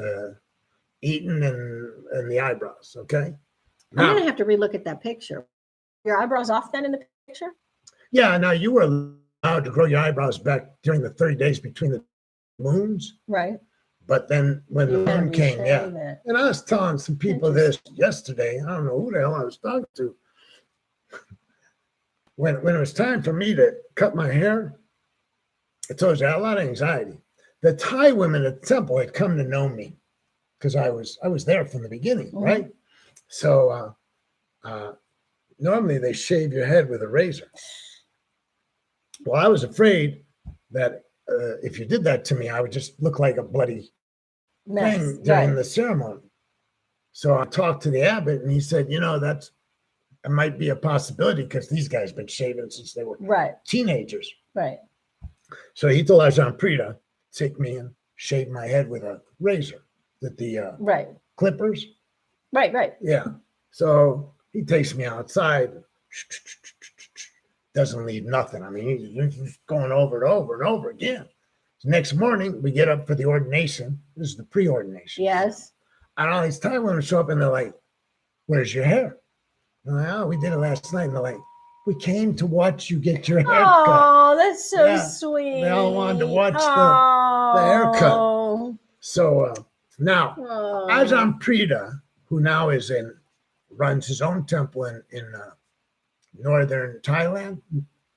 eating and the eyebrows. Okay. I'm Now, gonna have to relook at that picture. Your eyebrows off then in the picture? yeah. Now you were allowed to grow your eyebrows back during the 30 days between the moons, Right. but then when the You had moon to came, shave it. And I was telling some people this yesterday. I don't know who the hell I was talking to. When it was time for me to cut my hair, I told you I had a lot of anxiety. The Thai women at the temple had come to know me because I was there from the beginning, Mhm. right? So normally they shave your head with a razor. Well, I was afraid that if you did that to me, I would just look like a bloody Mess. thing during Right. the ceremony. So I talked to the abbot, and he said, it might be a possibility because these guys been shaving since they were teenagers. Right. So he told Ajahn Prita, take me and shave my head with a razor, with the clippers. Right. Yeah. So he takes me outside, doesn't leave nothing. I mean, he's going over it over and over again. Next morning, we get up for the ordination. This is the pre-ordination. Yes. And all these Thai women show up and they're like, where's your hair? I'm like, oh, we did it last night. And they're like, we came to watch you get your hair cut. Oh, that's so sweet. They all wanted to watch the haircut. So now, Ajahn Prita, who now runs his own temple in northern Thailand,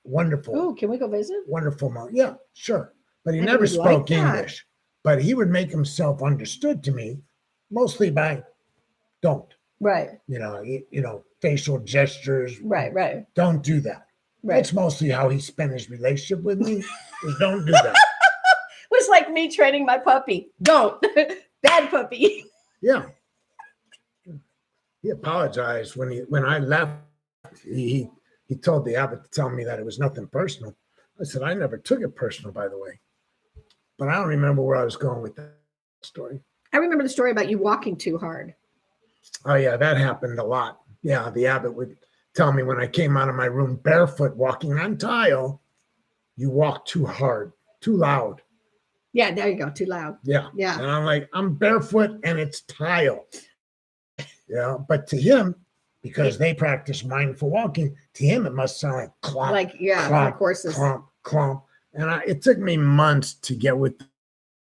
wonderful. Oh, can we go visit? Wonderful monk. Yeah, sure. But he never spoke English. But he would make himself understood to me, mostly by don't. Right. Facial gestures. Right. Don't do that. Right. That's mostly how he spent his relationship with me. Was don't do that. It was like me training my puppy. Don't. Bad puppy. Yeah. He apologized when I left. He told the abbot to tell me that it was nothing personal. I said, I never took it personal, by the way. But I don't remember where I was going with that story. I remember the story about you walking too hard. Oh, yeah, that happened a lot. Yeah, the abbot would tell me when I came out of my room barefoot walking on tile, you walk too hard, too loud. Yeah, there you go, too loud. Yeah. And I'm like, I'm barefoot and it's tile. Yeah, but to him, because they practice mindful walking, to him it must sound like clomp, clomp, horses. Clomp. And it took me months to get with the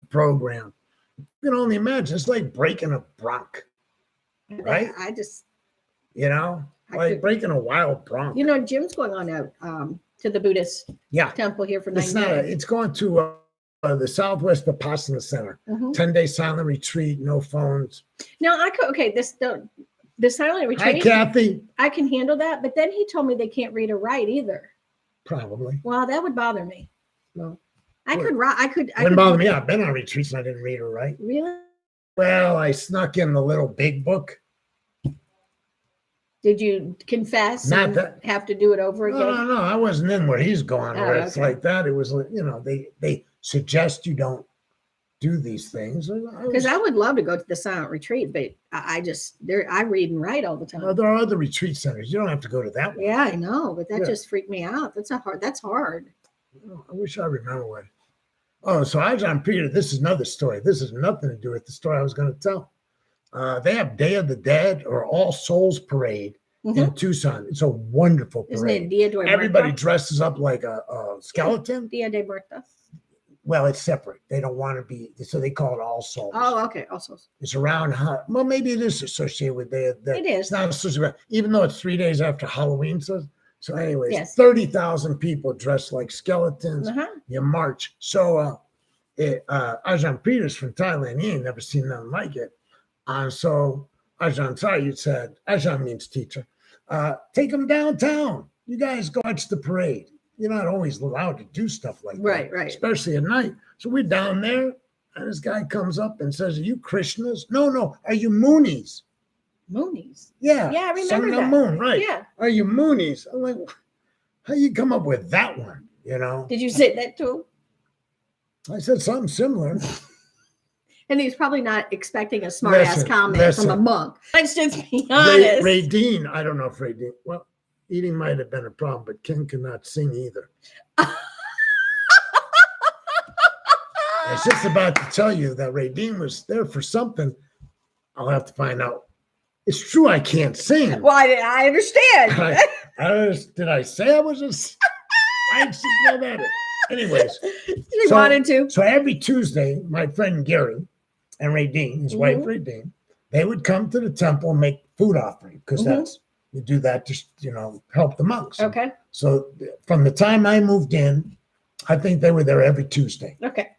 program. You can only imagine, it's like breaking a bronc, right? Breaking a wild bronc. Jim's going on out to the Buddhist temple here for 9 days. It's going to the Southwest Vipassana Center. 10-day silent retreat, no phones. Now, the silent retreat. Hi, Kathy. I can handle that, but then he told me they can't read or write either. Probably. Well, that would bother me. No. I could write. Wouldn't bother me. I've been on retreats and I didn't read or write. Really? Well, I snuck in the little big book. Did you confess Not and that, have to do it over again? No. I wasn't in where he's going. Where it's like that. It was, they suggest you don't do these things. Because I would love to go to the silent retreat, but I read and write all the time. There are other retreat centers. You don't have to go to that one. Yeah, I know, but that just freaked me out. That's hard. I wish I remember what. Oh, so Ajahn Prita, this is another story. This has nothing to do with the story I was going to tell. They have Day of the Dead or All Souls Parade in Tucson. It's a wonderful parade. Isn't it Dia de Muertos? Everybody dresses up like a skeleton. Dia de Muertos. Well, it's separate. They don't want to be, so they call it All Souls. Oh, okay, All Souls. It's around, maybe it is associated with Day of the Dead. It is. It's not associated, even though it's 3 days after Halloween. So anyways, 30,000 people dressed like skeletons. You march. So Ajahn Prita's from Thailand. He ain't never seen nothing like it. So Ajahn Sayut said, Ajahn means teacher, take them downtown. You guys go watch the parade. You're not always allowed to do stuff like that. Right. Especially at night. So we're down there, and this guy comes up and says, are you Krishnas? No. Are you Moonies? Moonies? Yeah. Yeah, I remember Sun that. and Moon, right. Yeah. Are you Moonies? I'm like, how you come up with that one, Did you say that to him? I said something similar. And he's probably not expecting a smart-ass comment from a monk. Let's just be honest. Ray Dean, I don't know if Ray Dean, well, eating might have been a problem, but Ken cannot sing either. I was just about to tell you that Ray Dean was there for something. I'll have to find out. It's true I can't sing. Well, I understand. Did I say I was just... I should know that. Anyways. He wanted to. So every Tuesday, my friend Gary and Ray Dean, his wife Ray Dean, they would come to the temple and make food offering because you do that to, help the monks. Okay. So from the time I moved in, I think they were there every Tuesday. Okay.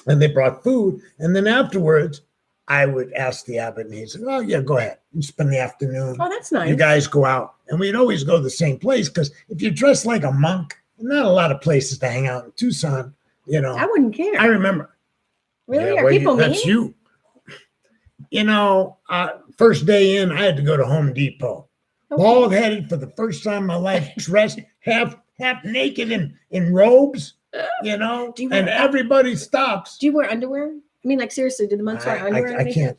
And they brought food. And then afterwards, I would ask the abbot, and he'd say, oh, yeah, go ahead. You spend the afternoon. Oh, that's nice. You guys go out. And we'd always go to the same place because if you dress like a monk, not a lot of places to hang out in Tucson, I wouldn't care. I remember. Really? Are people mean? That's you. first day in, I had to go to Home Depot. Okay. Bald headed for the first time in my life, dressed half naked in robes, and everybody stops. Do you wear underwear? I mean, like seriously, do the monks wear underwear? I can't.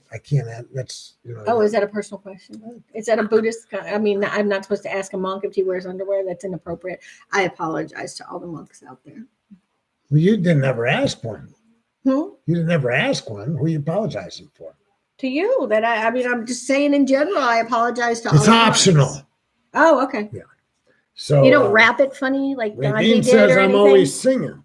That's Oh, is that a personal question? Is that a Buddhist? I mean, I'm not supposed to ask a monk if he wears underwear. That's inappropriate. I apologize to all the monks out there. Well, you didn't ever ask one. You didn't ever ask one. Who are you apologizing for? To you. That I mean, I'm just saying in general. I apologize to all. It's optional. Oh, okay. Yeah. So you don't rap it funny like Gandhi did says or I'm anything? always singing.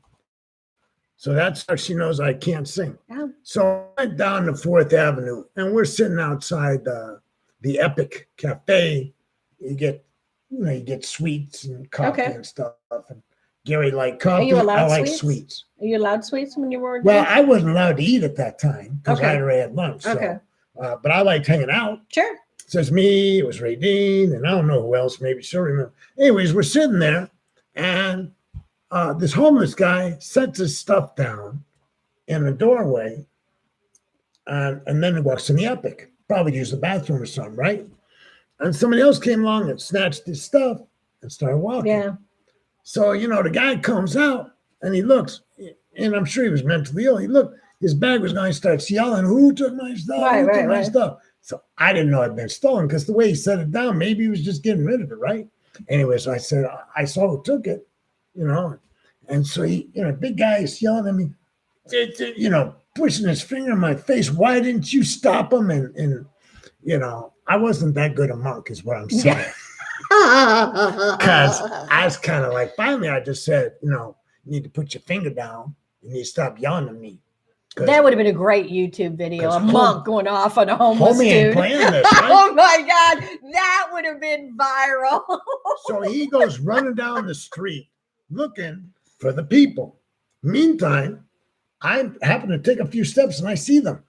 So that's how she knows I can't sing. Oh. So I went down to 4th Avenue and we're sitting outside the Epic Cafe. You get sweets and coffee and stuff. And Gary liked coffee. Are you allowed I like sweets? sweets. Are you allowed sweets when you were? Well, I wasn't allowed to eat at that time because I already had lunch. So, Okay. But I liked hanging out. Sure. It says me, it was Ray Dean, and I don't know who else, maybe she'll remember. Anyways, we're sitting there, and this homeless guy sets his stuff down in the doorway, and then he walks in the Epic. Probably used the bathroom or something, right? And somebody else came along and snatched his stuff and started walking. Yeah. So, the guy comes out, and he looks, and I'm sure he was mentally ill. He looked, his bag was going, he starts yelling, who took my stuff? Who took my stuff? So I didn't know it had been stolen because the way he set it down, maybe he was just getting rid of it, right? Anyway, so I said, I saw who took it, And so he, big guy is yelling at me, pushing his finger in my face. Why didn't you stop him? And I wasn't that good a monk is what I'm saying. Because I was kind of like, finally, I just said, you need to put your finger down. You need to stop yelling at me. That would have been a great YouTube video. A monk going off on a homeless dude. Ain't playing this, right? Oh my God. That would have been viral. So he goes running down the street looking for the people. Meantime, I happen to take a few steps and I see them.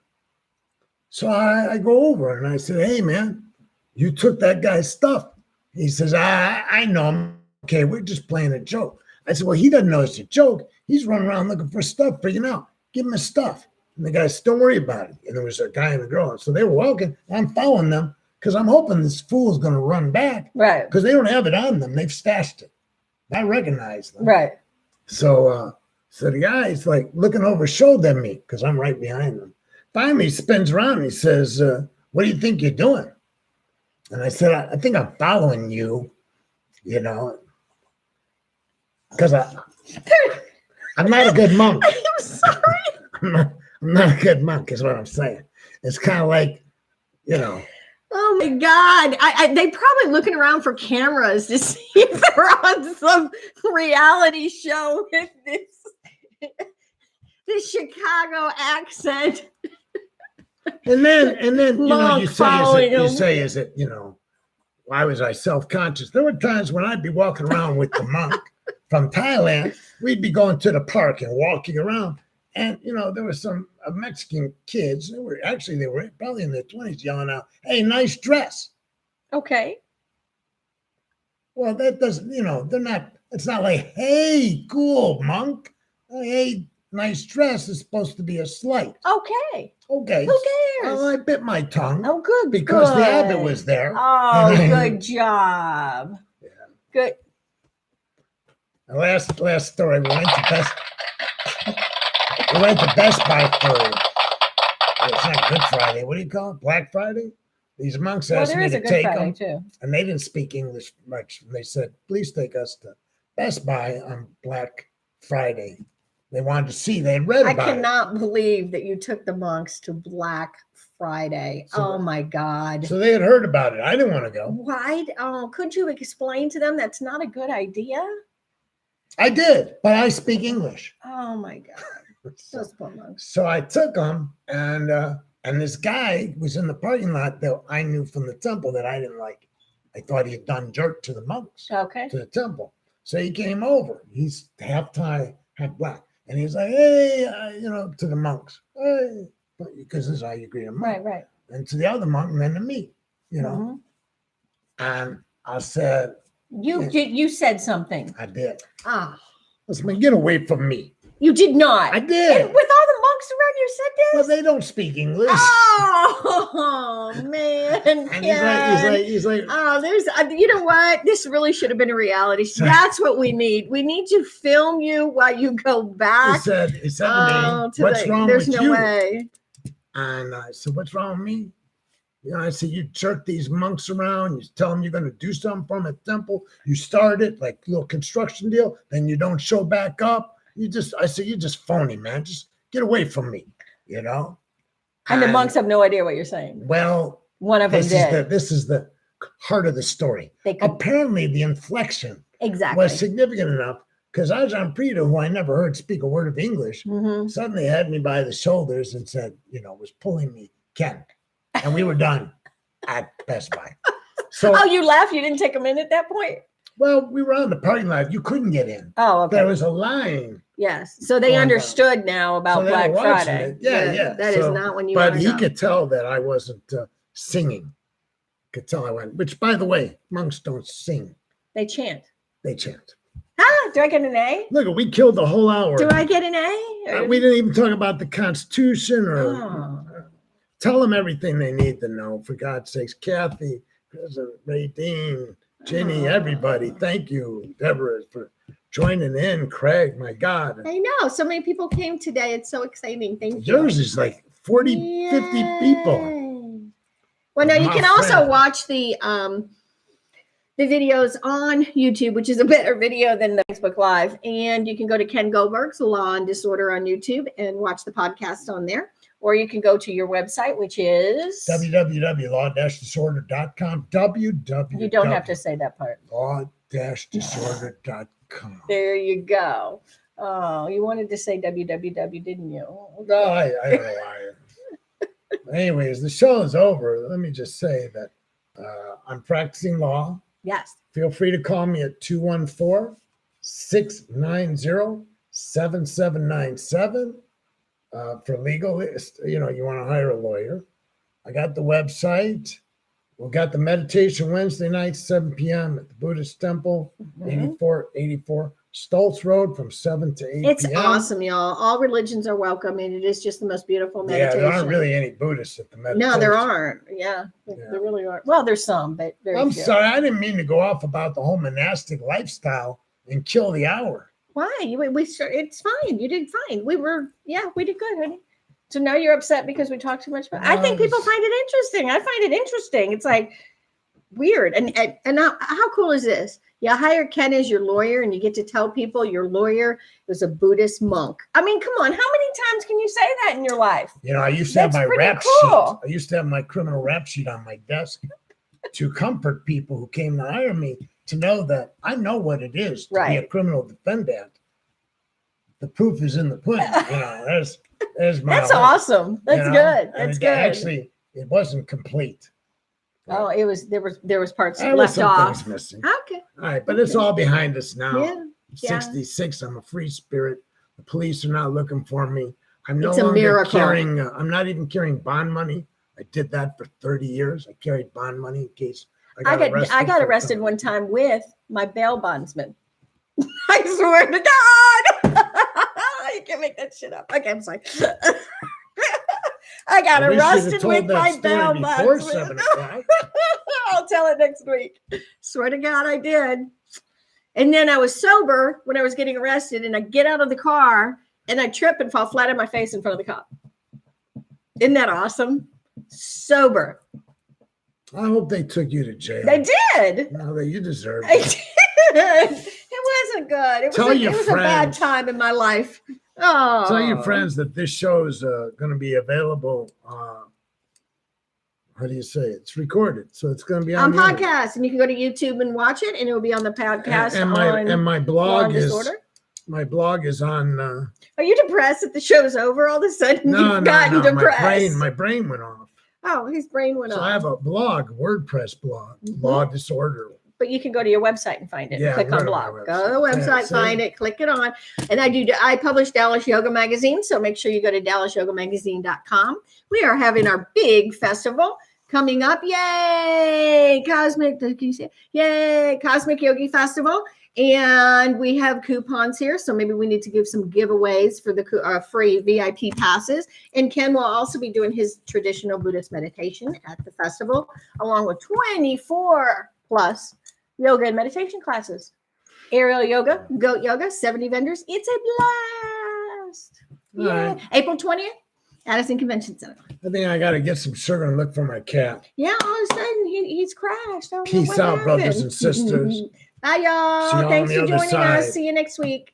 So I go over and I said, hey, man, you took that guy's stuff. He says, I know him. Okay, we're just playing a joke. I said, well, he doesn't know it's a joke. He's running around looking for stuff, freaking out. Give him his stuff. And the guy said, don't worry about it. And there was a guy and a girl. And so they were walking. I'm following them because I'm hoping this fool's going to run back. Right. Because they don't have it on them. They've stashed it. I recognize them. Right. So the guy's like looking over his shoulder at me because I'm right behind them. Finally, he spins around and he says, what do you think you're doing? And I said, I think I'm following you, because I'm not a good monk. I'm sorry. I'm not a good monk is what I'm saying. It's kind of like, Oh my God. They probably looking around for cameras to see if they're on some reality show with this Chicago accent. And then you say, is it, why was I self-conscious? There were times when I'd be walking around with the monk from Thailand. We'd be going to the park and walking around. And, there were some Mexican kids. They were probably in their 20s yelling out, hey, nice dress. Okay. Well, that doesn't, it's not like, hey, cool, monk. Hey, nice dress is supposed to be a slight. Okay. Who cares? Oh, I bit my tongue. Oh, good. Because the abbot was there. Oh, good job. Yeah. Good. The last story, we went to Best Buy for, it's not Good Friday. What do you call it? Black Friday? These monks asked me to take them. Too. And they didn't speak English much. And they said, please take us to Best Buy on Black Friday. They wanted to see. They had read about it. I cannot believe that you took the monks to Black Friday. Oh my God. So they had heard about it. I didn't want to go. Why? Oh, could you explain to them that's not a good idea? I did, but I speak English. Oh my God. Those poor monks. So I took them, and this guy was in the parking lot that I knew from the temple that I didn't like. I thought he had done dirt to the monks. Okay. To the temple. So he came over. He's half Thai, half black. And he's like, hey, to the monks, hey, because this is how you greet a monk. Right. And to the other monk, and then to me, Mm-hmm. And I said, you said something. I did. Ah. Listen, man, get away from me. You did not. I did. And with all the monks around your sentence? Well, they don't speak English. Oh man! And he's like, oh, there's. You know what? This really should have been a reality show. That's what we need. We need to film you while you go back. He said to me, "What's wrong with you?" There's no way. And I said, "What's wrong with me?" You know, I said, "You jerk these monks around. You tell them you're going to do something for them at the temple. You start it like a little construction deal, then you don't show back up. I said, you're just phony, man. Just get away from me, you know." And the monks have no idea what you're saying. Well, one of them did. This is the heart of the story. Apparently, the inflection was significant enough because Ajahn Prita, who I never heard speak a word of English, suddenly had me by the shoulders and said, was pulling me, "Ken." And we were done at Best Buy. So, you left? You didn't take them in at that point? Well, we were on the parking lot. You couldn't get in. Oh, okay. There was a line. Yes. So they understood now about Black Friday. Yeah. That is not when you. But he could tell that I wasn't singing. Could tell I went. Which, by the way, monks don't sing. They chant. They chant. Do I get an A? Look, we killed the whole hour. Do I get an A? We didn't even talk about the Constitution or tell them everything they need to know. For God's sakes, Kathy, President Ray Dean, Ginny, everybody. Thank you, Deborah, for joining in. Craig, my God. I know. So many people came today. It's so exciting. Thank you. Yours is like 40, 50 people. Well, now you can also watch the videos on YouTube, which is a better video than the Facebook Live. And you can go to Ken Goldberg's Law and Disorder on YouTube and watch the podcast on there. Or you can go to your website, which is www.law-disorder.com. You don't have to say that part. Law-disorder.com. There you go. Oh, you wanted to say www, didn't you? No, I don't know why. Anyways, the show is over. Let me just say that I'm practicing law. Yes. Feel free to call me at 214-690-7797 for legal. You want to hire a lawyer. I got the website. We got the meditation Wednesday night, 7 p.m. at the Buddhist Temple, 8484 Stoltz Road from 7 to 8 p.m. It's awesome, y'all. All religions are welcome, and it is just the most beautiful meditation. Yeah, there aren't really any Buddhists at the meditation. No, there aren't. Yeah, there really aren't. Well, there's some, but I'm sorry. I didn't mean to go off about the whole monastic lifestyle and kill the hour. Why? It's fine. You did fine. We did good, honey. So now you're upset because we talked too much about. I think people find it interesting. I find it interesting. It's like weird. And now, how cool is this? You hire Ken as your lawyer, and you get to tell people your lawyer was a Buddhist monk. I mean, come on. How many times can you say that in your life? I used to have my rap sheet. I used to have my criminal rap sheet on my desk to comfort people who came to hire me, to know that I know what it is to be a criminal defendant. The proof is in the pudding. There's my. That's awesome. That's good. That's good. Actually, it wasn't complete. Oh, it was. There was parts left off. Things missing. Okay. All right, but it's all behind us now. Yeah. 66. I'm a free spirit. The police are not looking for me. I'm no It's a longer miracle. carrying. I'm not even carrying bond money. I did that for 30 years. I carried bond money in case I got arrested one time with my bail bondsman. I swear to God. You can't make that shit up. Okay, I'm sorry. I got arrested with my bail bondsman. I'll tell it next week. Swear to God, I did. And then I was sober when I was getting arrested, and I get out of the car and I trip and fall flat on my face in front of the cop. Isn't that awesome? Sober. I hope they took you to jail. They did. No, you deserve it. I did. It wasn't good. It was a bad time in my life. Oh. Tell your friends that this show is going to be available. How do you say it? It's recorded, so it's going to be on podcast, and you can go to YouTube and watch it, and it will be on the podcast. And my blog is on. Are you depressed that the show's over all of a sudden? No, depressed. My brain went off. Oh, his brain went off. So I have a blog, WordPress blog, Law Disorder. But you can go to your website and find it. Yeah, click on blog. Go to the website, find it, click it on. And I publish Dallas Yoga Magazine, so make sure you go to DallasYogaMagazine.com. We are having our big festival coming up. Yay! Cosmic Yogi Festival. And we have coupons here, so maybe we need to give some giveaways for the free VIP passes. And Ken will also be doing his traditional Buddhist meditation at the festival, along with 24 plus yoga and meditation classes. Aerial yoga, goat yoga, 70 vendors. It's a blast. Yeah. Right. April 20th, Addison Convention Center. I think I got to get some sugar and look for my cat. Yeah, all of a sudden he's crashed. Peace out, brothers and sisters. Bye, y'all. Thanks for joining us. See you next week.